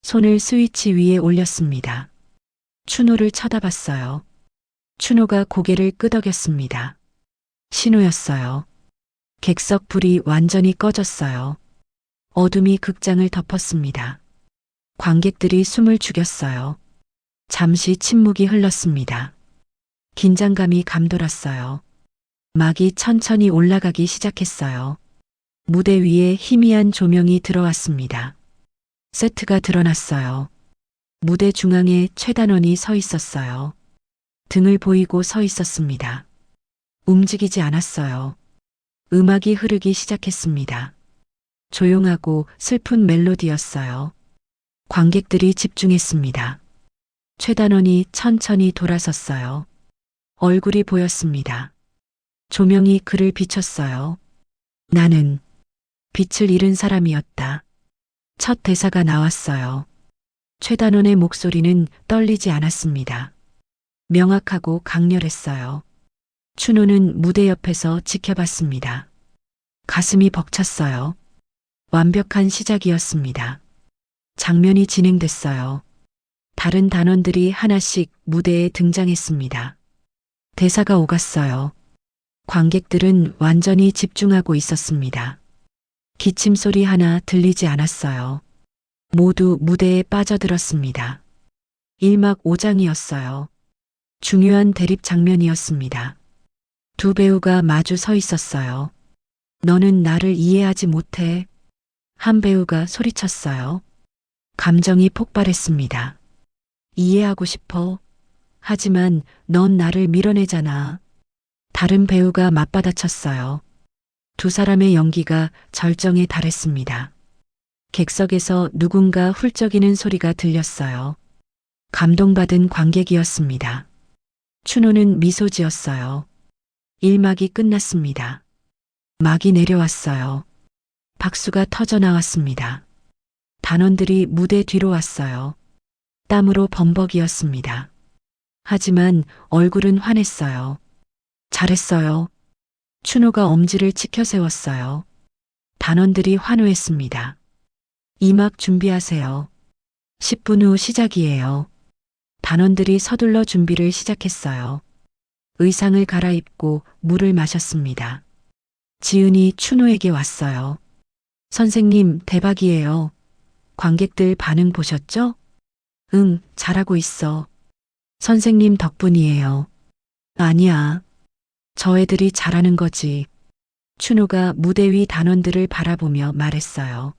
손을 스위치 위에 올렸습니다. 춘호를 쳐다봤어요. 춘호가 고개를 끄덕였습니다. 신호였어요. 객석 불이 완전히 꺼졌어요. 어둠이 극장을 덮었습니다. 관객들이 숨을 죽였어요. 잠시 침묵이 흘렀습니다. 긴장감이 감돌았어요. 막이 천천히 올라가기 시작했어요. 무대 위에 희미한 조명이 들어왔습니다. 세트가 드러났어요. 무대 중앙에 최단원이 서 있었어요. 등을 보이고 서 있었습니다. 움직이지 않았어요. 음악이 흐르기 시작했습니다. 조용하고 슬픈 멜로디였어요. 관객들이 집중했습니다. 최단원이 천천히 돌아섰어요. 얼굴이 보였습니다. 조명이 그를 비췄어요. 나는 빛을 잃은 사람이었다. 첫 대사가 나왔어요. 최단원의 목소리는 떨리지 않았습니다. 명확하고 강렬했어요. 춘호는 무대 옆에서 지켜봤습니다. 가슴이 벅찼어요. 완벽한 시작이었습니다. 장면이 진행됐어요. 다른 단원들이 하나씩 무대에 등장했습니다. 대사가 오갔어요. 관객들은 완전히 집중하고 있었습니다. 기침 소리 하나 들리지 않았어요. 모두 무대에 빠져들었습니다. 1막 5장이었어요. 중요한 대립 장면이었습니다. 두 배우가 마주 서 있었어요. 너는 나를 이해하지 못해. 한 배우가 소리쳤어요. 감정이 폭발했습니다. 이해하고 싶어. 하지만 넌 나를 밀어내잖아. 다른 배우가 맞받아쳤어요. 두 사람의 연기가 절정에 달했습니다. 객석에서 누군가 훌쩍이는 소리가 들렸어요. 감동받은 관객이었습니다. 춘호는 미소 지었어요. 1막이 끝났습니다. 막이 내려왔어요. 박수가 터져 나왔습니다. 단원들이 무대 뒤로 왔어요. 땀으로 범벅이었습니다. 하지만 얼굴은 환했어요. 잘했어요. 춘호가 엄지를 치켜 세웠어요. 단원들이 환호했습니다. 2막 준비하세요. 10분 후 시작이에요. 단원들이 서둘러 준비를 시작했어요. 의상을 갈아입고 물을 마셨습니다. 지은이 춘호에게 왔어요. 선생님, 대박이에요. 관객들 반응 보셨죠? 응, 잘하고 있어. 선생님 덕분이에요. 아니야. 저 애들이 잘하는 거지. 춘호가 무대 위 단원들을 바라보며 말했어요.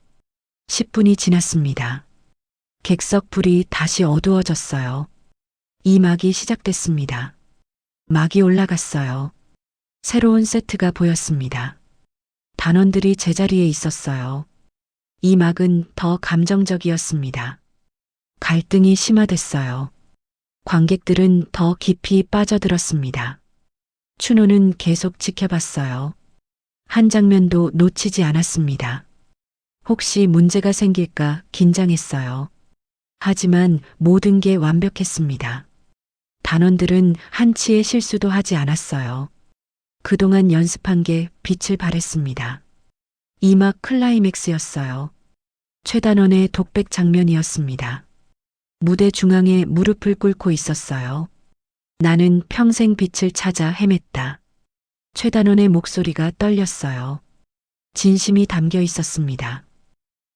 10분이 지났습니다. 객석 불이 다시 어두워졌어요. 이 막이 시작됐습니다. 막이 올라갔어요. 새로운 세트가 보였습니다. 단원들이 제자리에 있었어요. 이 막은 더 감정적이었습니다. 갈등이 심화됐어요. 관객들은 더 깊이 빠져들었습니다. 춘호는 계속 지켜봤어요. 한 장면도 놓치지 않았습니다. 혹시 문제가 생길까 긴장했어요. 하지만 모든 게 완벽했습니다. 단원들은 한치의 실수도 하지 않았어요. 그동안 연습한 게 빛을 발했습니다. 2막 클라이맥스였어요. 최단원의 독백 장면이었습니다. 무대 중앙에 무릎을 꿇고 있었어요. 나는 평생 빛을 찾아 헤맸다. 최단원의 목소리가 떨렸어요. 진심이 담겨 있었습니다.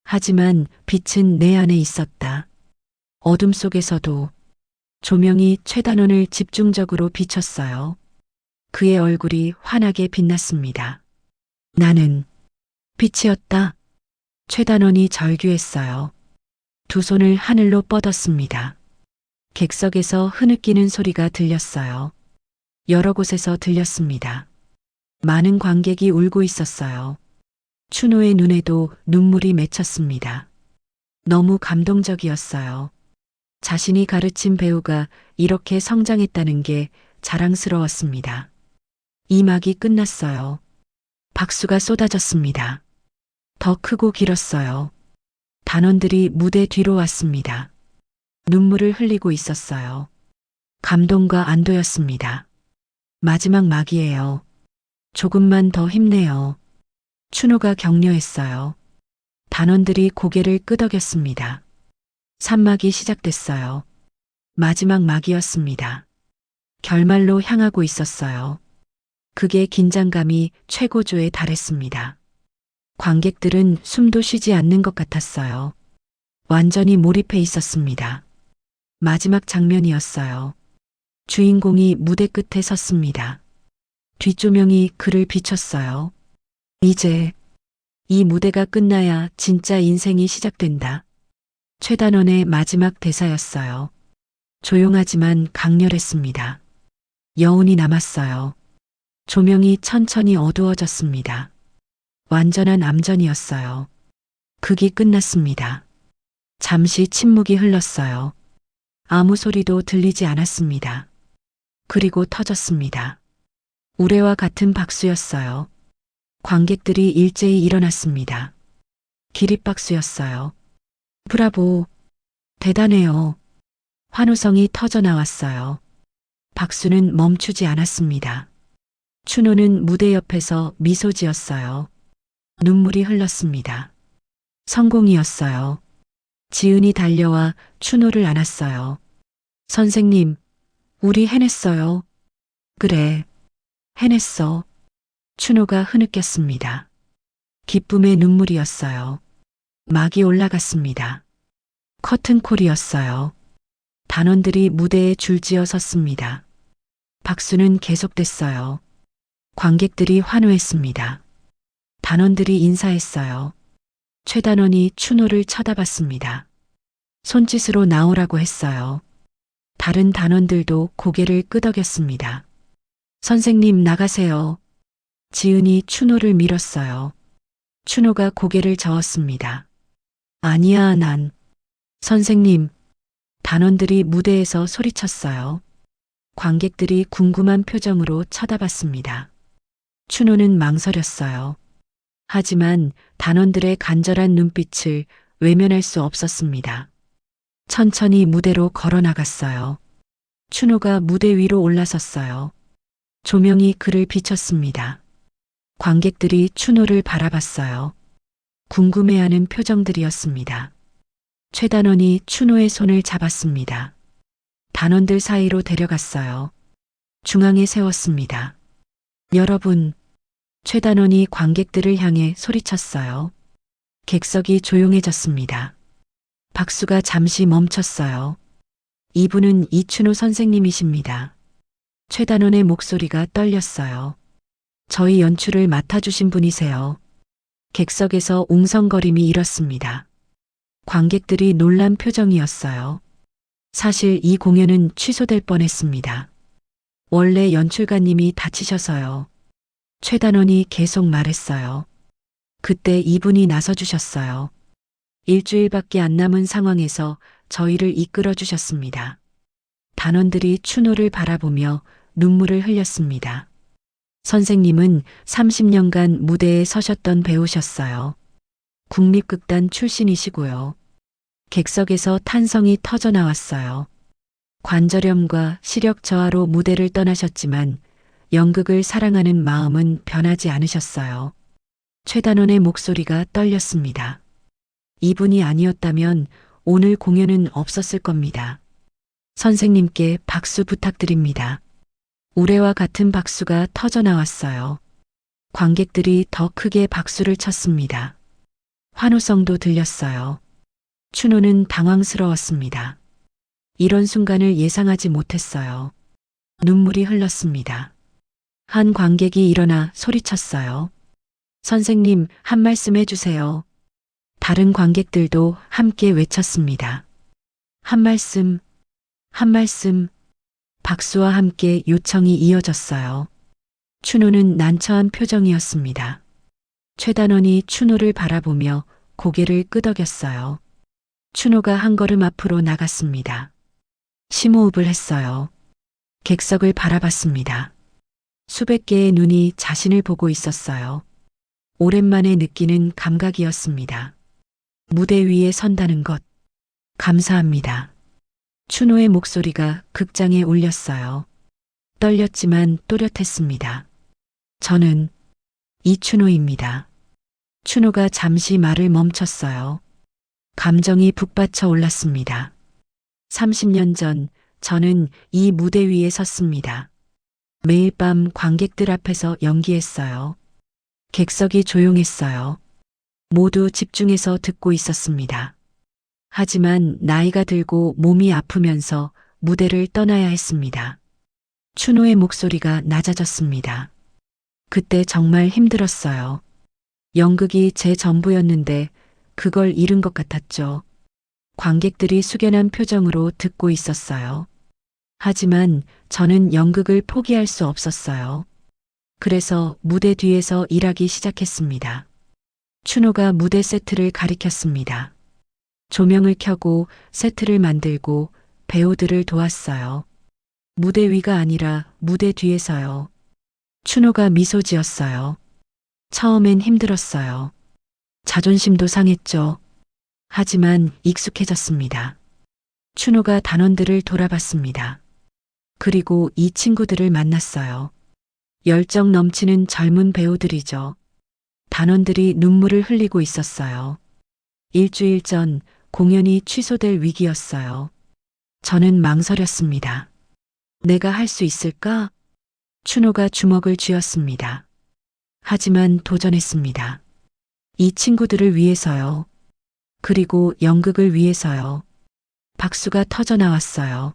하지만 빛은 내 안에 있었다. 어둠 속에서도 조명이 최단원을 집중적으로 비췄어요. 그의 얼굴이 환하게 빛났습니다. 나는 빛이었다. 최단원이 절규했어요. 두 손을 하늘로 뻗었습니다. 객석에서 흐느끼는 소리가 들렸어요. 여러 곳에서 들렸습니다. 많은 관객이 울고 있었어요. 춘호의 눈에도 눈물이 맺혔습니다. 너무 감동적이었어요. 자신이 가르친 배우가 이렇게 성장했다는 게 자랑스러웠습니다. 이 막이 끝났어요. 박수가 쏟아졌습니다. 더 크고 길었어요. 단원들이 무대 뒤로 왔습니다. 눈물을 흘리고 있었어요. 감동과 안도였습니다. 마지막 막이에요. 조금만 더 힘내요. 춘호가 격려했어요. 단원들이 고개를 끄덕였습니다. 산막이 시작됐어요. 마지막 막이었습니다. 결말로 향하고 있었어요. 극의 긴장감이 최고조에 달했습니다. 관객들은 숨도 쉬지 않는 것 같았어요. 완전히 몰입해 있었습니다. 마지막 장면이었어요. 주인공이 무대 끝에 섰습니다. 뒷조명이 그를 비췄어요. 이제 이 무대가 끝나야 진짜 인생이 시작된다. 최단원의 마지막 대사였어요. 조용하지만 강렬했습니다. 여운이 남았어요. 조명이 천천히 어두워졌습니다. 완전한 암전이었어요. 극이 끝났습니다. 잠시 침묵이 흘렀어요. 아무 소리도 들리지 않았습니다. 그리고 터졌습니다. 우레와 같은 박수였어요. 관객들이 일제히 일어났습니다. 기립박수였어요. 브라보! 대단해요. 환호성이 터져 나왔어요. 박수는 멈추지 않았습니다. 춘호는 무대 옆에서 미소 지었어요. 눈물이 흘렀습니다. 성공이었어요. 지은이 달려와 춘호를 안았어요. 선생님, 우리 해냈어요. 그래, 해냈어. 춘호가 흐느꼈습니다. 기쁨의 눈물이었어요. 막이 올라갔습니다. 커튼콜이었어요. 단원들이 무대에 줄지어 섰습니다. 박수는 계속됐어요. 관객들이 환호했습니다. 단원들이 인사했어요. 최단원이 춘호를 쳐다봤습니다. 손짓으로 나오라고 했어요. 다른 단원들도 고개를 끄덕였습니다. 선생님 나가세요. 지은이 춘호를 밀었어요. 춘호가 고개를 저었습니다. 아니야, 난. 선생님. 단원들이 무대에서 소리쳤어요. 관객들이 궁금한 표정으로 쳐다봤습니다. 춘호는 망설였어요. 하지만 단원들의 간절한 눈빛을 외면할 수 없었습니다. 천천히 무대로 걸어 나갔어요. 춘호가 무대 위로 올라섰어요. 조명이 그를 비췄습니다. 관객들이 춘호를 바라봤어요. 궁금해하는 표정들이었습니다. 최단원이 춘호의 손을 잡았습니다. 단원들 사이로 데려갔어요. 중앙에 세웠습니다. 여러분, 최단원이 관객들을 향해 소리쳤어요. 객석이 조용해졌습니다. 박수가 잠시 멈췄어요. 이분은 이춘호 선생님이십니다. 최단원의 목소리가 떨렸어요. 저희 연출을 맡아주신 분이세요. 객석에서 웅성거림이 일었습니다. 관객들이 놀란 표정이었어요. 사실 이 공연은 취소될 뻔했습니다. 원래 연출가님이 다치셔서요. 최단원이 계속 말했어요. 그때 이분이 나서주셨어요. 일주일밖에 안 남은 상황에서 저희를 이끌어 주셨습니다. 단원들이 춘호를 바라보며 눈물을 흘렸습니다. 선생님은 30년간 무대에 서셨던 배우셨어요. 국립극단 출신이시고요. 객석에서 탄성이 터져 나왔어요. 관절염과 시력 저하로 무대를 떠나셨지만 연극을 사랑하는 마음은 변하지 않으셨어요. 최단원의 목소리가 떨렸습니다. 이분이 아니었다면 오늘 공연은 없었을 겁니다. 선생님께 박수 부탁드립니다. 우레와 같은 박수가 터져 나왔어요. 관객들이 더 크게 박수를 쳤습니다. 환호성도 들렸어요. 춘호는 당황스러웠습니다. 이런 순간을 예상하지 못했어요. 눈물이 흘렀습니다. 한 관객이 일어나 소리쳤어요. 선생님, 한 말씀 해주세요. 다른 관객들도 함께 외쳤습니다. 한 말씀, 한 말씀. 박수와 함께 요청이 이어졌어요. 춘호는 난처한 표정이었습니다. 최단원이 춘호를 바라보며 고개를 끄덕였어요. 춘호가 한 걸음 앞으로 나갔습니다. 심호흡을 했어요. 객석을 바라봤습니다. 수백 개의 눈이 자신을 보고 있었어요. 오랜만에 느끼는 감각이었습니다. 무대 위에 선다는 것. 감사합니다. 춘호의 목소리가 극장에 울렸어요. 떨렸지만 또렷했습니다. 저는 이춘호입니다. 춘우가 잠시 말을 멈췄어요. 감정이 북받쳐 올랐습니다. 30년 전 저는 이 무대 위에 섰습니다. 매일 밤 관객들 앞에서 연기했어요. 객석이 조용했어요. 모두 집중해서 듣고 있었습니다. 하지만 나이가 들고 몸이 아프면서 무대를 떠나야 했습니다. 춘우의 목소리가 낮아졌습니다. 그때 정말 힘들었어요. 연극이 제 전부였는데 그걸 잃은 것 같았죠. 관객들이 숙연한 표정으로 듣고 있었어요. 하지만 저는 연극을 포기할 수 없었어요. 그래서 무대 뒤에서 일하기 시작했습니다. 춘우가 무대 세트를 가리켰습니다. 조명을 켜고 세트를 만들고 배우들을 도왔어요. 무대 위가 아니라 무대 뒤에서요. 춘우가 미소 지었어요. 처음엔 힘들었어요. 자존심도 상했죠. 하지만 익숙해졌습니다. 춘우가 단원들을 돌아봤습니다. 그리고 이 친구들을 만났어요. 열정 넘치는 젊은 배우들이죠. 단원들이 눈물을 흘리고 있었어요. 일주일 전 공연이 취소될 위기였어요. 저는 망설였습니다. 내가 할 수 있을까? 춘우가 주먹을 쥐었습니다. 하지만 도전했습니다. 이 친구들을 위해서요. 그리고 연극을 위해서요. 박수가 터져 나왔어요.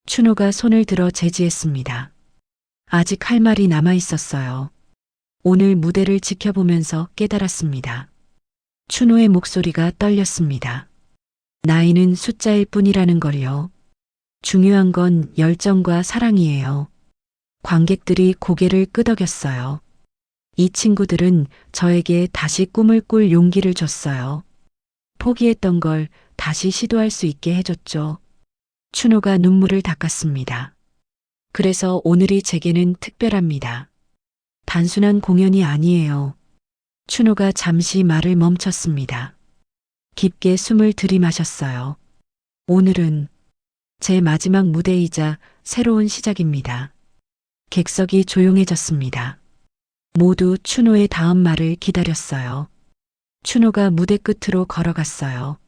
춘우가 손을 들어 제지했습니다. 아직 할 말이 남아 있었어요. 오늘 무대를 지켜보면서 깨달았습니다. 춘우의 목소리가 떨렸습니다. 나이는 숫자일 뿐이라는 걸요. 중요한 건 열정과 사랑이에요. 관객들이 고개를 끄덕였어요. 이 친구들은 저에게 다시 꿈을 꿀 용기를 줬어요. 포기했던 걸 다시 시도할 수 있게 해줬죠. 춘우가 눈물을 닦았습니다. 그래서 오늘이 제게는 특별합니다. 단순한 공연이 아니에요. 춘우가 잠시 말을 멈췄습니다. 깊게 숨을 들이마셨어요. 오늘은 제 마지막 무대이자 새로운 시작입니다. 객석이 조용해졌습니다. 모두 춘우의 다음 말을 기다렸어요. 춘우가 무대 끝으로 걸어갔어요.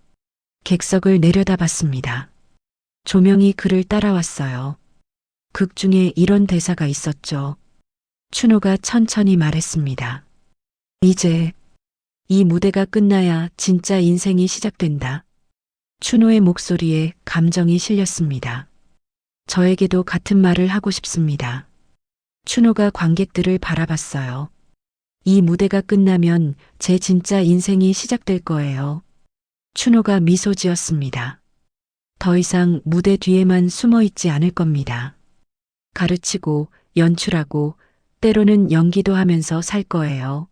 객석을 내려다봤습니다. 조명이 그를 따라왔어요. 극 중에 이런 대사가 있었죠. 춘우가 천천히 말했습니다. 이제 이 무대가 끝나야 진짜 인생이 시작된다. 춘우의 목소리에 감정이 실렸습니다. 저에게도 같은 말을 하고 싶습니다. 춘우가 관객들을 바라봤어요. 이 무대가 끝나면 제 진짜 인생이 시작될 거예요. 춘우가 미소 지었습니다. 더 이상 무대 뒤에만 숨어 있지 않을 겁니다. 가르치고 연출하고 때로는 연기도 하면서 살 거예요.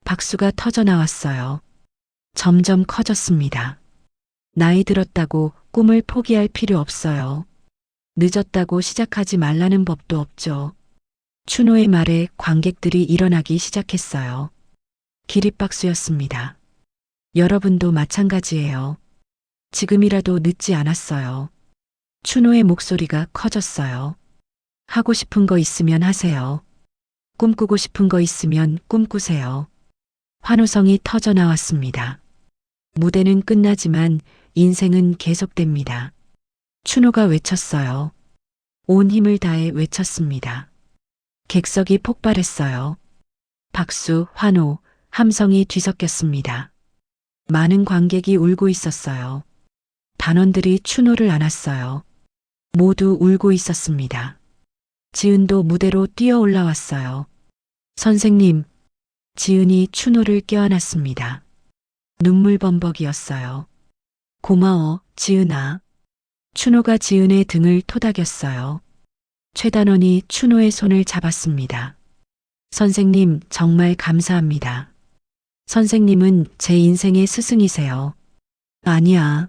박수가 터져 나왔어요. 점점 커졌습니다. 나이 들었다고 꿈을 포기할 필요 없어요. 늦었다고 시작하지 말라는 법도 없죠. 춘우의 말에 관객들이 일어나기 시작했어요. 기립박수였습니다. 여러분도 마찬가지예요. 지금이라도 늦지 않았어요. 춘우의 목소리가 커졌어요. 하고 싶은 거 있으면 하세요. 꿈꾸고 싶은 거 있으면 꿈꾸세요. 환호성이 터져 나왔습니다. 무대는 끝나지만 인생은 계속됩니다. 춘우가 외쳤어요. 온 힘을 다해 외쳤습니다. 객석이 폭발했어요. 박수, 환호, 함성이 뒤섞였습니다. 많은 관객이 울고 있었어요. 단원들이 춘우를 안았어요. 모두 울고 있었습니다. 지은도 무대로 뛰어 올라왔어요. 선생님, 지은이 춘우를 껴안았습니다. 눈물 범벅이었어요. 고마워, 지은아. 춘우가 지은의 등을 토닥였어요. 최단원이 춘우의 손을 잡았습니다. 선생님, 정말 감사합니다. 선생님은 제 인생의 스승이세요. 아니야.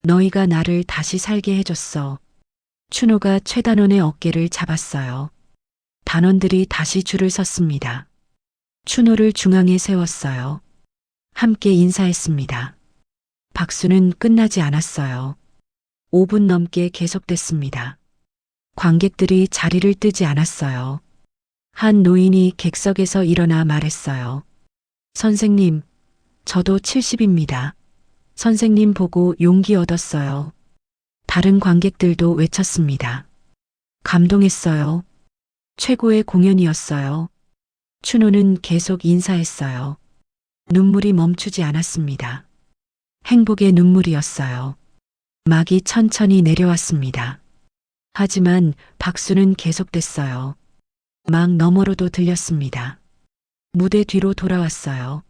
너희가 나를 다시 살게 해줬어. 춘우가 최단원의 어깨를 잡았어요. 단원들이 다시 줄을 섰습니다. 춘우를 중앙에 세웠어요. 함께 인사했습니다. 박수는 끝나지 않았어요. 5분 넘게 계속됐습니다. 관객들이 자리를 뜨지 않았어요. 한 노인이 객석에서 일어나 말했어요. 선생님, 저도 70입니다. 선생님 보고 용기 얻었어요. 다른 관객들도 외쳤습니다. 감동했어요. 최고의 공연이었어요. 춘호는 계속 인사했어요. 눈물이 멈추지 않았습니다. 행복의 눈물이었어요. 막이 천천히 내려왔습니다. 하지만 박수는 계속됐어요. 막 너머로도 들렸습니다. 무대 뒤로 돌아왔어요.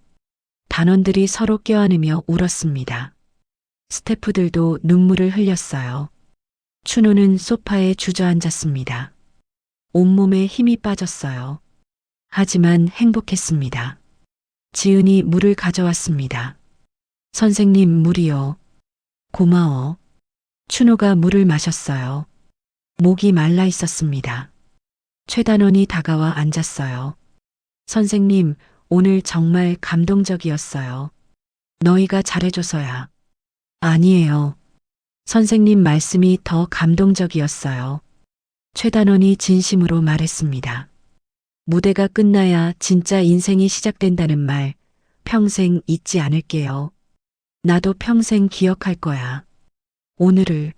단원들이 서로 껴안으며 울었습니다. 스태프들도 눈물을 흘렸어요. 춘호는 소파에 주저앉았습니다. 온몸에 힘이 빠졌어요. 하지만 행복했습니다. 지은이 물을 가져왔습니다. 선생님, 물이요. 고마워. 춘호가 물을 마셨어요. 목이 말라 있었습니다. 최단원이 다가와 앉았어요. 선생님, 오늘 정말 감동적이었어요. 너희가 잘해줘서야. 아니에요. 선생님 말씀이 더 감동적이었어요. 최단원이 진심으로 말했습니다. 무대가 끝나야 진짜 인생이 시작된다는 말 평생 잊지 않을게요. 나도 평생 기억할 거야. 오늘을.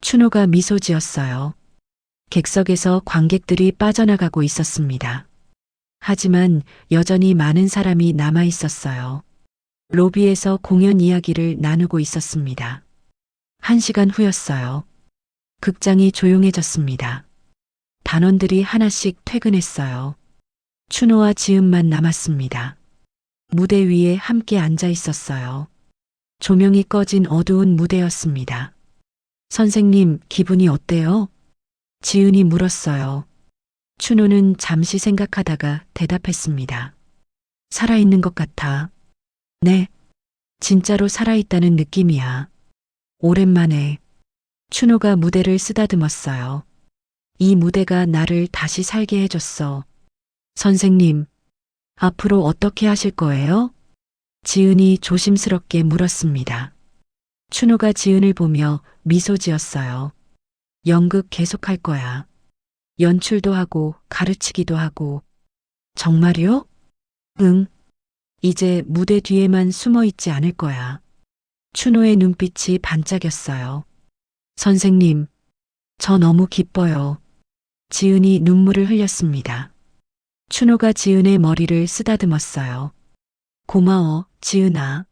춘호가 미소 지었어요. 객석에서 관객들이 빠져나가고 있었습니다. 하지만 여전히 많은 사람이 남아 있었어요. 로비에서 공연 이야기를 나누고 있었습니다. 1시간 후였어요. 극장이 조용해졌습니다. 단원들이 하나씩 퇴근했어요. 춘호와 지은만 남았습니다. 무대 위에 함께 앉아 있었어요. 조명이 꺼진 어두운 무대였습니다. 선생님, 기분이 어때요? 지은이 물었어요. 춘호는 잠시 생각하다가 대답했습니다. 살아있는 것 같아. 네, 진짜로 살아있다는 느낌이야. 오랜만에. 춘호가 무대를 쓰다듬었어요. 이 무대가 나를 다시 살게 해줬어. 선생님, 앞으로 어떻게 하실 거예요? 지은이 조심스럽게 물었습니다. 춘호가 지은을 보며 미소 지었어요. 연극 계속할 거야. 연출도 하고 가르치기도 하고. 정말요? 응. 이제 무대 뒤에만 숨어 있지 않을 거야. 춘호의 눈빛이 반짝였어요. 선생님, 저 너무 기뻐요. 지은이 눈물을 흘렸습니다. 춘호가 지은의 머리를 쓰다듬었어요. 고마워, 지은아.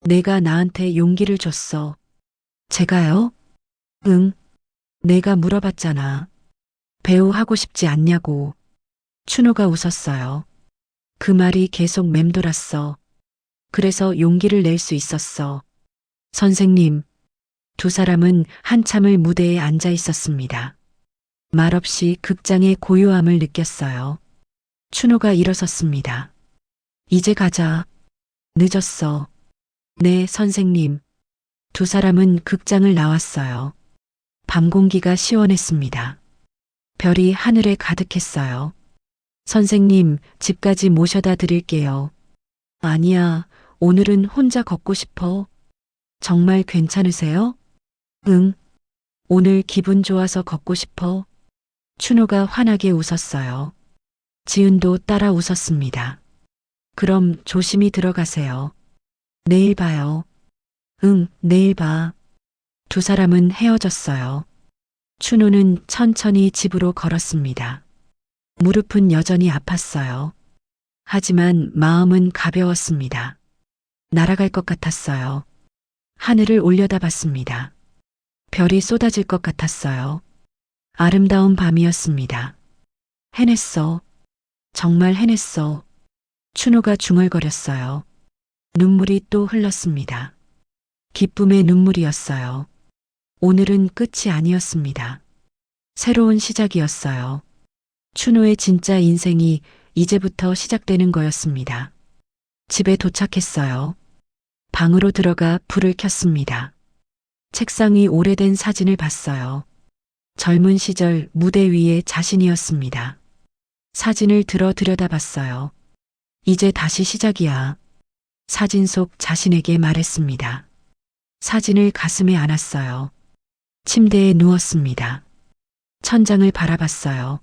내가 나한테 용기를 줬어. 제가요? 응. 내가 물어봤잖아. 배우 하고 싶지 않냐고. 춘호가 웃었어요. 그 말이 계속 맴돌았어. 그래서 용기를 낼 수 있었어. 선생님, 두 사람은 한참을 무대에 앉아 있었습니다. 말없이 극장의 고요함을 느꼈어요. 춘호가 일어섰습니다. 이제 가자. 늦었어. 네, 선생님. 두 사람은 극장을 나왔어요. 밤 공기가 시원했습니다. 별이 하늘에 가득했어요. 선생님, 집까지 모셔다 드릴게요. 아니야, 오늘은 혼자 걷고 싶어. 정말 괜찮으세요? 응. 오늘 기분 좋아서 걷고 싶어. 춘호가 환하게 웃었어요. 지은도 따라 웃었습니다. 그럼 조심히 들어가세요. 내일 봐요. 응, 내일 봐. 두 사람은 헤어졌어요. 춘호는 천천히 집으로 걸었습니다. 무릎은 여전히 아팠어요. 하지만 마음은 가벼웠습니다. 날아갈 것 같았어요. 하늘을 올려다봤습니다. 별이 쏟아질 것 같았어요. 아름다운 밤이었습니다. 해냈어. 정말 해냈어. 춘호가 중얼거렸어요. 눈물이 또 흘렀습니다. 기쁨의 눈물이었어요. 오늘은 끝이 아니었습니다. 새로운 시작이었어요. 춘호의 진짜 인생이 이제부터 시작되는 거였습니다. 집에 도착했어요. 방으로 들어가 불을 켰습니다. 책상 위 오래된 사진을 봤어요. 젊은 시절 무대 위의 자신이었습니다. 사진을 들여다봤어요. 이제 다시 시작이야. 사진 속 자신에게 말했습니다. 사진을 가슴에 안았어요. 침대에 누웠습니다. 천장을 바라봤어요.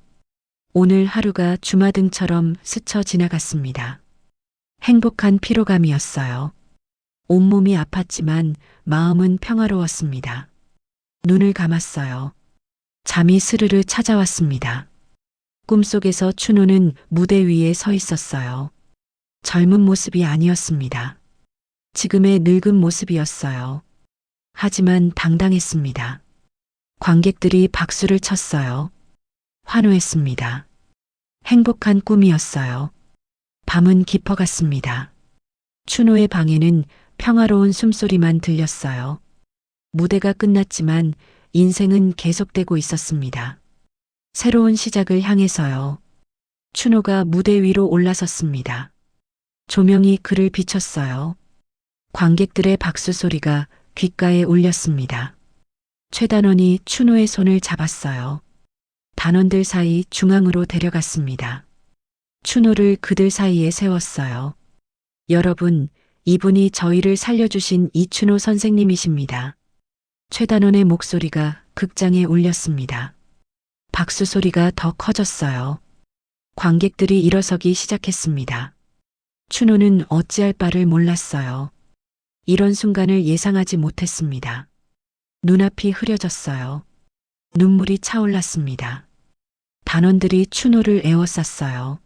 오늘 하루가 주마등처럼 스쳐 지나갔습니다. 행복한 피로감이었어요. 온몸이 아팠지만 마음은 평화로웠습니다. 눈을 감았어요. 잠이 스르르 찾아왔습니다. 꿈속에서 춘호는 무대 위에 서 있었어요. 젊은 모습이 아니었습니다. 지금의 늙은 모습이었어요. 하지만 당당했습니다. 관객들이 박수를 쳤어요. 환호했습니다. 행복한 꿈이었어요. 밤은 깊어갔습니다. 춘호의 방에는 평화로운 숨소리만 들렸어요. 무대가 끝났지만 인생은 계속되고 있었습니다. 새로운 시작을 향해서요. 춘호가 무대 위로 올라섰습니다. 조명이 그를 비췄어요. 관객들의 박수 소리가 귓가에 울렸습니다. 최단원이 춘호의 손을 잡았어요. 단원들 사이 중앙으로 데려갔습니다. 춘호를 그들 사이에 세웠어요. 여러분, 이분이 저희를 살려주신 이춘호 선생님이십니다. 최단원의 목소리가 극장에 울렸습니다. 박수 소리가 더 커졌어요. 관객들이 일어서기 시작했습니다. 춘호는 어찌할 바를 몰랐어요. 이런 순간을 예상하지 못했습니다. 눈앞이 흐려졌어요. 눈물이 차올랐습니다. 단원들이 춘호를 에워쌌어요.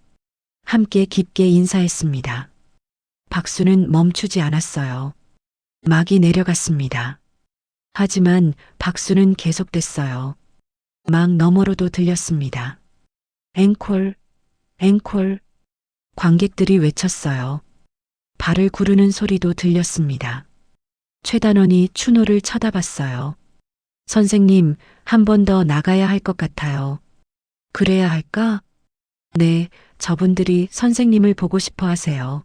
함께 깊게 인사했습니다. 박수는 멈추지 않았어요. 막이 내려갔습니다. 하지만 박수는 계속됐어요. 막 너머로도 들렸습니다. 앵콜, 앵콜. 관객들이 외쳤어요. 발을 구르는 소리도 들렸습니다. 최단원이 춘호를 쳐다봤어요. 선생님, 한 번 더 나가야 할 것 같아요. 그래야 할까? 네, 저분들이 선생님을 보고 싶어 하세요.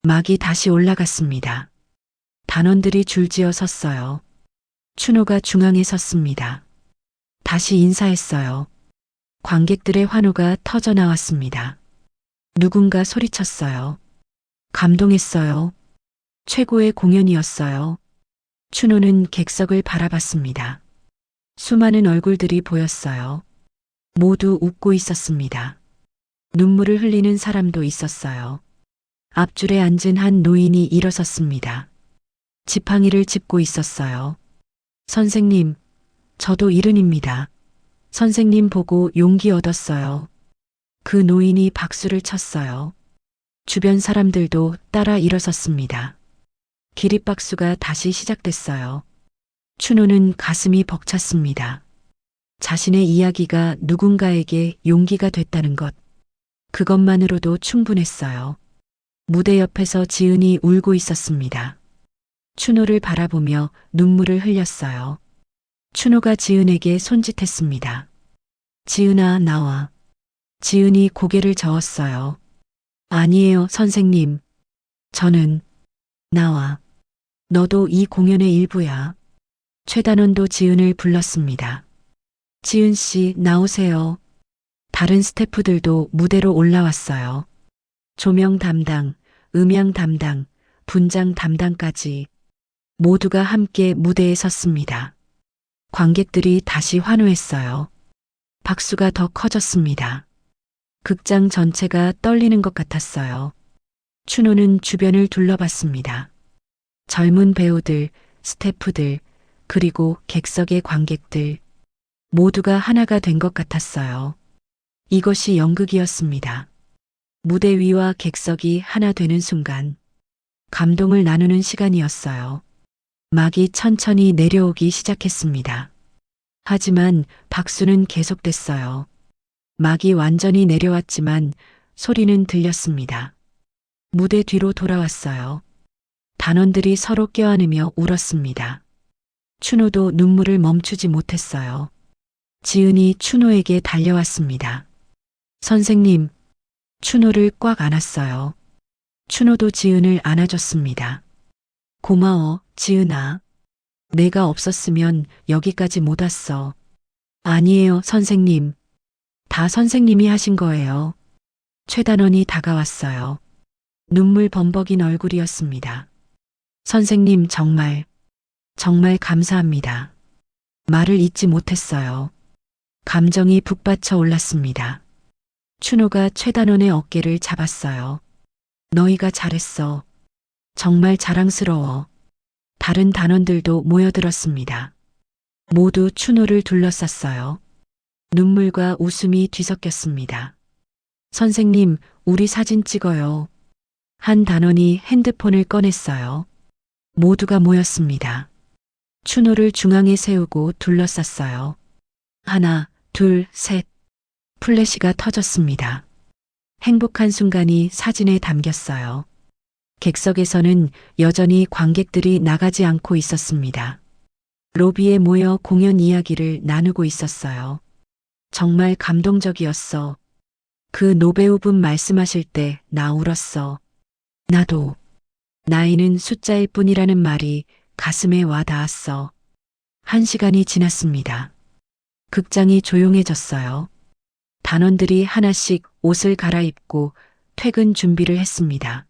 막이 다시 올라갔습니다. 단원들이 줄지어 섰어요. 춘호가 중앙에 섰습니다. 다시 인사했어요. 관객들의 환호가 터져 나왔습니다. 누군가 소리쳤어요. 감동했어요. 최고의 공연이었어요. 춘호는 객석을 바라봤습니다. 수많은 얼굴들이 보였어요. 모두 웃고 있었습니다. 눈물을 흘리는 사람도 있었어요. 앞줄에 앉은 한 노인이 일어섰습니다. 지팡이를 짚고 있었어요. 선생님, 저도 이른입니다. 선생님 보고 용기 얻었어요. 그 노인이 박수를 쳤어요. 주변 사람들도 따라 일어섰습니다. 기립박수가 다시 시작됐어요. 춘호는 가슴이 벅찼습니다. 자신의 이야기가 누군가에게 용기가 됐다는 것. 그것만으로도 충분했어요. 무대 옆에서 지은이 울고 있었습니다. 춘호를 바라보며 눈물을 흘렸어요. 춘호가 지은에게 손짓했습니다. 지은아, 나와. 지은이 고개를 저었어요. 아니에요, 선생님. 저는 나와. 너도 이 공연의 일부야. 최단원도 지은을 불렀습니다. 지은 씨, 나오세요. 다른 스태프들도 무대로 올라왔어요. 조명 담당, 음향 담당, 분장 담당까지 모두가 함께 무대에 섰습니다. 관객들이 다시 환호했어요. 박수가 더 커졌습니다. 극장 전체가 떨리는 것 같았어요. 춘호는 주변을 둘러봤습니다. 젊은 배우들, 스태프들, 그리고 객석의 관객들, 모두가 하나가 된 것 같았어요. 이것이 연극이었습니다. 무대 위와 객석이 하나 되는 순간, 감동을 나누는 시간이었어요. 막이 천천히 내려오기 시작했습니다. 하지만 박수는 계속됐어요. 막이 완전히 내려왔지만 소리는 들렸습니다. 무대 뒤로 돌아왔어요. 단원들이 서로 껴안으며 울었습니다. 춘호도 눈물을 멈추지 못했어요. 지은이 춘호에게 달려왔습니다. 선생님, 춘호를 꽉 안았어요. 춘호도 지은을 안아줬습니다. 고마워, 지은아. 내가 없었으면 여기까지 못 왔어. 아니에요, 선생님. 다 선생님이 하신 거예요. 최단원이 다가왔어요. 눈물 범벅인 얼굴이었습니다. 선생님, 정말 감사합니다. 말을 잇지 못했어요. 감정이 북받쳐 올랐습니다. 춘호가 최단원의 어깨를 잡았어요. 너희가 잘했어. 정말 자랑스러워. 다른 단원들도 모여들었습니다. 모두 춘호를 둘러쌌어요. 눈물과 웃음이 뒤섞였습니다. 선생님, 우리 사진 찍어요. 한 단원이 핸드폰을 꺼냈어요. 모두가 모였습니다. 춘호를 중앙에 세우고 둘러쌌어요. 하나, 둘, 셋. 플래시가 터졌습니다. 행복한 순간이 사진에 담겼어요. 객석에서는 여전히 관객들이 나가지 않고 있었습니다. 로비에 모여 공연 이야기를 나누고 있었어요. 정말 감동적이었어. 그 노배우분 말씀하실 때 나 울었어. 나도. 나이는 숫자일 뿐이라는 말이 가슴에 와 닿았어. 1시간이 지났습니다. 극장이 조용해졌어요. 단원들이 하나씩 옷을 갈아입고 퇴근 준비를 했습니다.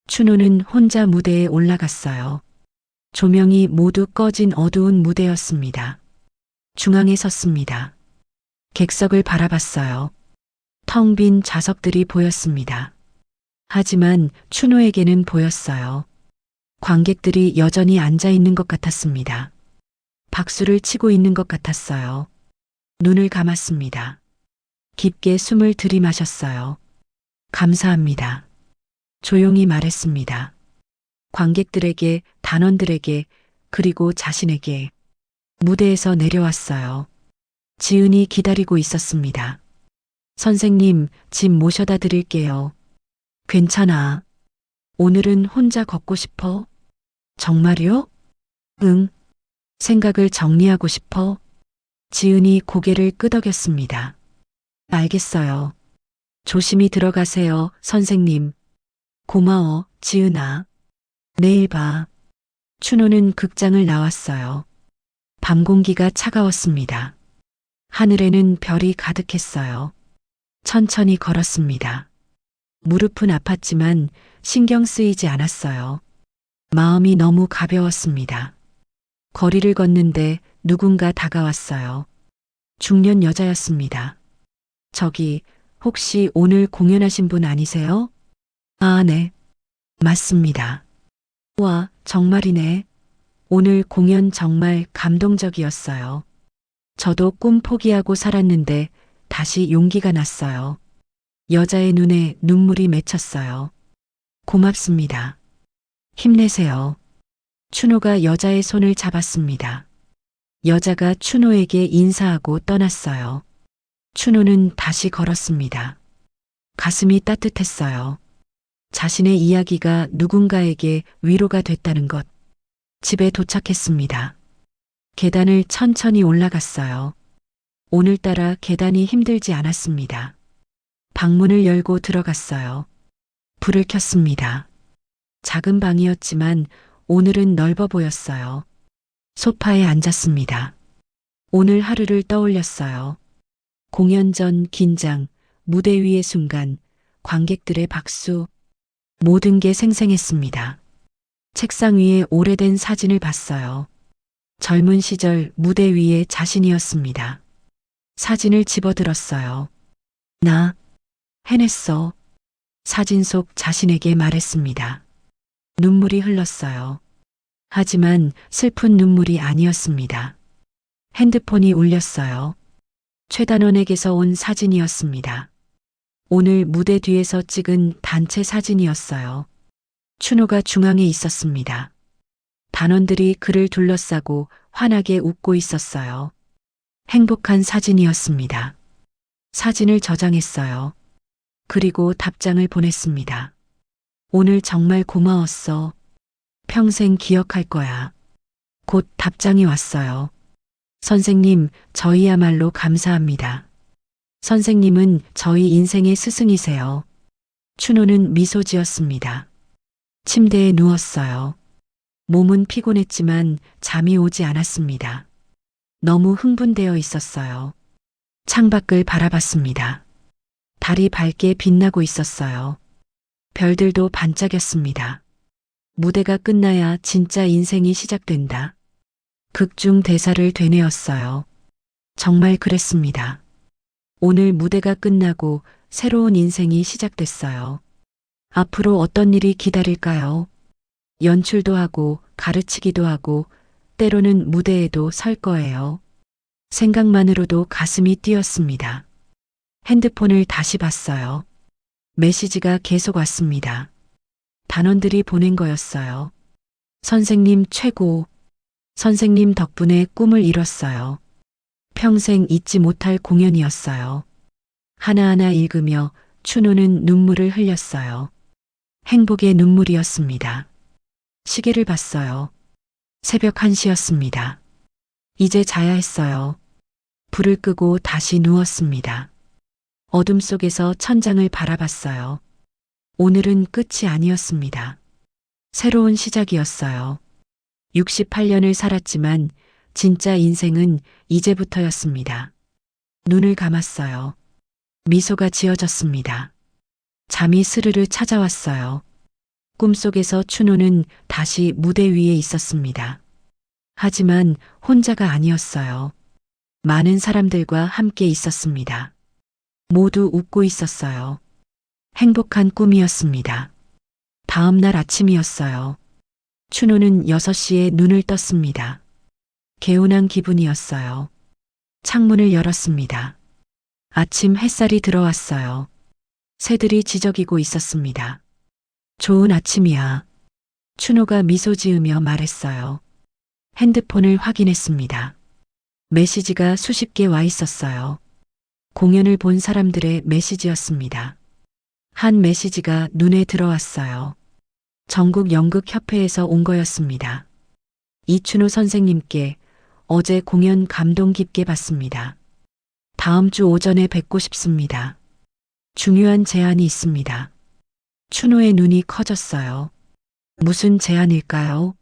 춘호는 혼자 무대에 올라갔어요. 조명이 모두 꺼진 어두운 무대였습니다. 중앙에 섰습니다. 객석을 바라봤어요. 텅 빈 좌석들이 보였습니다. 하지만 춘호에게는 보였어요. 관객들이 여전히 앉아 있는 것 같았습니다. 박수를 치고 있는 것 같았어요. 눈을 감았습니다. 깊게 숨을 들이마셨어요. 감사합니다. 조용히 말했습니다. 관객들에게, 단원들에게, 그리고 자신에게. 무대에서 내려왔어요. 지은이 기다리고 있었습니다. 선생님, 짐 모셔다 드릴게요. 괜찮아. 오늘은 혼자 걷고 싶어? 정말요? 응. 생각을 정리하고 싶어? 지은이 고개를 끄덕였습니다. 알겠어요. 조심히 들어가세요, 선생님. 고마워, 지은아. 내일 봐. 춘호는 극장을 나왔어요. 밤 공기가 차가웠습니다. 하늘에는 별이 가득했어요. 천천히 걸었습니다. 무릎은 아팠지만 신경 쓰이지 않았어요. 마음이 너무 가벼웠습니다. 거리를 걷는데 누군가 다가왔어요. 중년 여자였습니다. 저기, 혹시 오늘 공연하신 분 아니세요? 아, 네. 맞습니다. 와, 정말이네. 오늘 공연 정말 감동적이었어요. 저도 꿈 포기하고 살았는데 다시 용기가 났어요. 여자의 눈에 눈물이 맺혔어요. 고맙습니다. 힘내세요. 춘호가 여자의 손을 잡았습니다. 여자가 춘호에게 인사하고 떠났어요. 춘호는 다시 걸었습니다. 가슴이 따뜻했어요. 자신의 이야기가 누군가에게 위로가 됐다는 것. 집에 도착했습니다. 계단을 천천히 올라갔어요. 오늘따라 계단이 힘들지 않았습니다. 방문을 열고 들어갔어요. 불을 켰습니다. 작은 방이었지만 오늘은 넓어 보였어요. 소파에 앉았습니다. 오늘 하루를 떠올렸어요. 공연 전 긴장, 무대 위의 순간, 관객들의 박수, 모든 게 생생했습니다. 책상 위에 오래된 사진을 봤어요. 젊은 시절 무대 위의 자신이었습니다. 사진을 집어들었어요. 나 해냈어. 사진 속 자신에게 말했습니다. 눈물이 흘렀어요. 하지만 슬픈 눈물이 아니었습니다. 핸드폰이 울렸어요. 최단원에게서 온 사진이었습니다. 오늘 무대 뒤에서 찍은 단체 사진이었어요. 춘호가 중앙에 있었습니다. 단원들이 그를 둘러싸고 환하게 웃고 있었어요. 행복한 사진이었습니다. 사진을 저장했어요. 그리고 답장을 보냈습니다. 오늘 정말 고마웠어. 평생 기억할 거야. 곧 답장이 왔어요. 선생님, 저희야말로 감사합니다. 선생님은 저희 인생의 스승이세요. 춘호는 미소 지었습니다. 침대에 누웠어요. 몸은 피곤했지만 잠이 오지 않았습니다. 너무 흥분되어 있었어요. 창밖을 바라봤습니다. 달이 밝게 빛나고 있었어요. 별들도 반짝였습니다. 무대가 끝나야 진짜 인생이 시작된다. 극중 대사를 되뇌었어요. 정말 그랬습니다. 오늘 무대가 끝나고 새로운 인생이 시작됐어요. 앞으로 어떤 일이 기다릴까요? 연출도 하고 가르치기도 하고 때로는 무대에도 설 거예요. 생각만으로도 가슴이 뛰었습니다. 핸드폰을 다시 봤어요. 메시지가 계속 왔습니다. 단원들이 보낸 거였어요. 선생님 최고. 선생님 덕분에 꿈을 이뤘어요. 평생 잊지 못할 공연이었어요. 하나하나 읽으며 춘호는 눈물을 흘렸어요. 행복의 눈물이었습니다. 시계를 봤어요. 새벽 1시였습니다. 이제 자야 했어요. 불을 끄고 다시 누웠습니다. 어둠 속에서 천장을 바라봤어요. 오늘은 끝이 아니었습니다. 새로운 시작이었어요. 68년을 살았지만 진짜 인생은 이제부터였습니다. 눈을 감았어요. 미소가 지어졌습니다. 잠이 스르르 찾아왔어요. 꿈속에서 춘호는 다시 무대 위에 있었습니다. 하지만 혼자가 아니었어요. 많은 사람들과 함께 있었습니다. 모두 웃고 있었어요. 행복한 꿈이었습니다. 다음 날 아침이었어요. 춘호는 6시에 눈을 떴습니다. 개운한 기분이었어요. 창문을 열었습니다. 아침 햇살이 들어왔어요. 새들이 지저귀고 있었습니다. 좋은 아침이야. 춘호가 미소 지으며 말했어요. 핸드폰을 확인했습니다. 메시지가 수십 개 와 있었어요. 공연을 본 사람들의 메시지였습니다. 한 메시지가 눈에 들어왔어요. 전국 연극협회에서 온 거였습니다. 이춘호 선생님께 어제 공연 감동 깊게 봤습니다. 다음 주 오전에 뵙고 싶습니다. 중요한 제안이 있습니다. 춘호의 눈이 커졌어요. 무슨 제안일까요?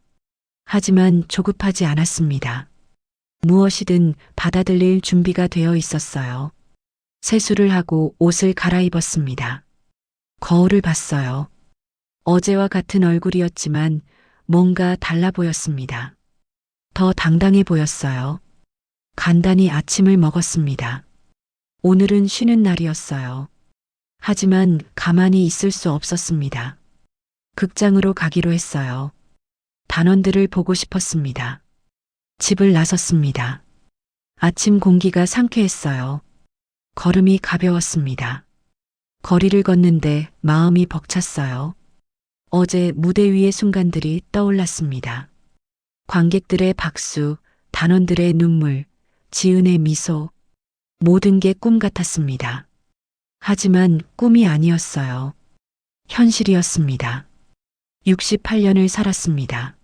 하지만 조급하지 않았습니다. 무엇이든 받아들일 준비가 되어 있었어요. 세수를 하고 옷을 갈아입었습니다. 거울을 봤어요. 어제와 같은 얼굴이었지만 뭔가 달라 보였습니다. 더 당당해 보였어요. 간단히 아침을 먹었습니다. 오늘은 쉬는 날이었어요. 하지만 가만히 있을 수 없었습니다. 극장으로 가기로 했어요. 단원들을 보고 싶었습니다. 집을 나섰습니다. 아침 공기가 상쾌했어요. 걸음이 가벼웠습니다. 거리를 걷는데 마음이 벅찼어요. 어제 무대 위의 순간들이 떠올랐습니다. 관객들의 박수, 단원들의 눈물, 지은의 미소, 모든 게 꿈 같았습니다. 하지만 꿈이 아니었어요. 현실이었습니다. 68년을 살았습니다.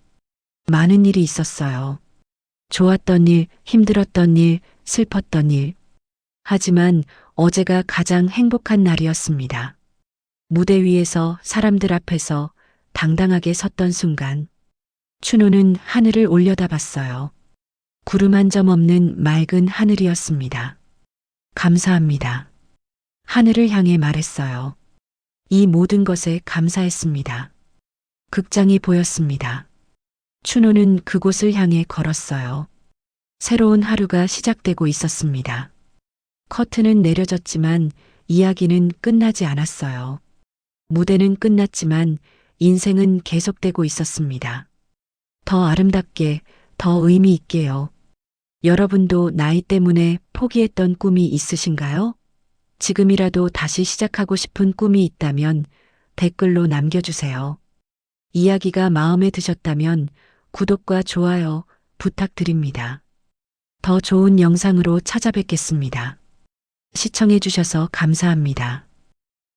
많은 일이 있었어요. 좋았던 일, 힘들었던 일, 슬펐던 일. 하지만 어제가 가장 행복한 날이었습니다. 무대 위에서 사람들 앞에서 당당하게 섰던 순간, 춘호는 하늘을 올려다봤어요. 구름 한 점 없는 맑은 하늘이었습니다. 감사합니다. 하늘을 향해 말했어요. 이 모든 것에 감사했습니다. 극장이 보였습니다. 춘호는 그곳을 향해 걸었어요. 새로운 하루가 시작되고 있었습니다. 커튼은 내려졌지만 이야기는 끝나지 않았어요. 무대는 끝났지만 인생은 계속되고 있었습니다. 더 아름답게, 더 의미 있게요. 여러분도 나이 때문에 포기했던 꿈이 있으신가요? 지금이라도 다시 시작하고 싶은 꿈이 있다면 댓글로 남겨주세요. 이야기가 마음에 드셨다면 구독과 좋아요 부탁드립니다. 더 좋은 영상으로 찾아뵙겠습니다. 시청해주셔서 감사합니다.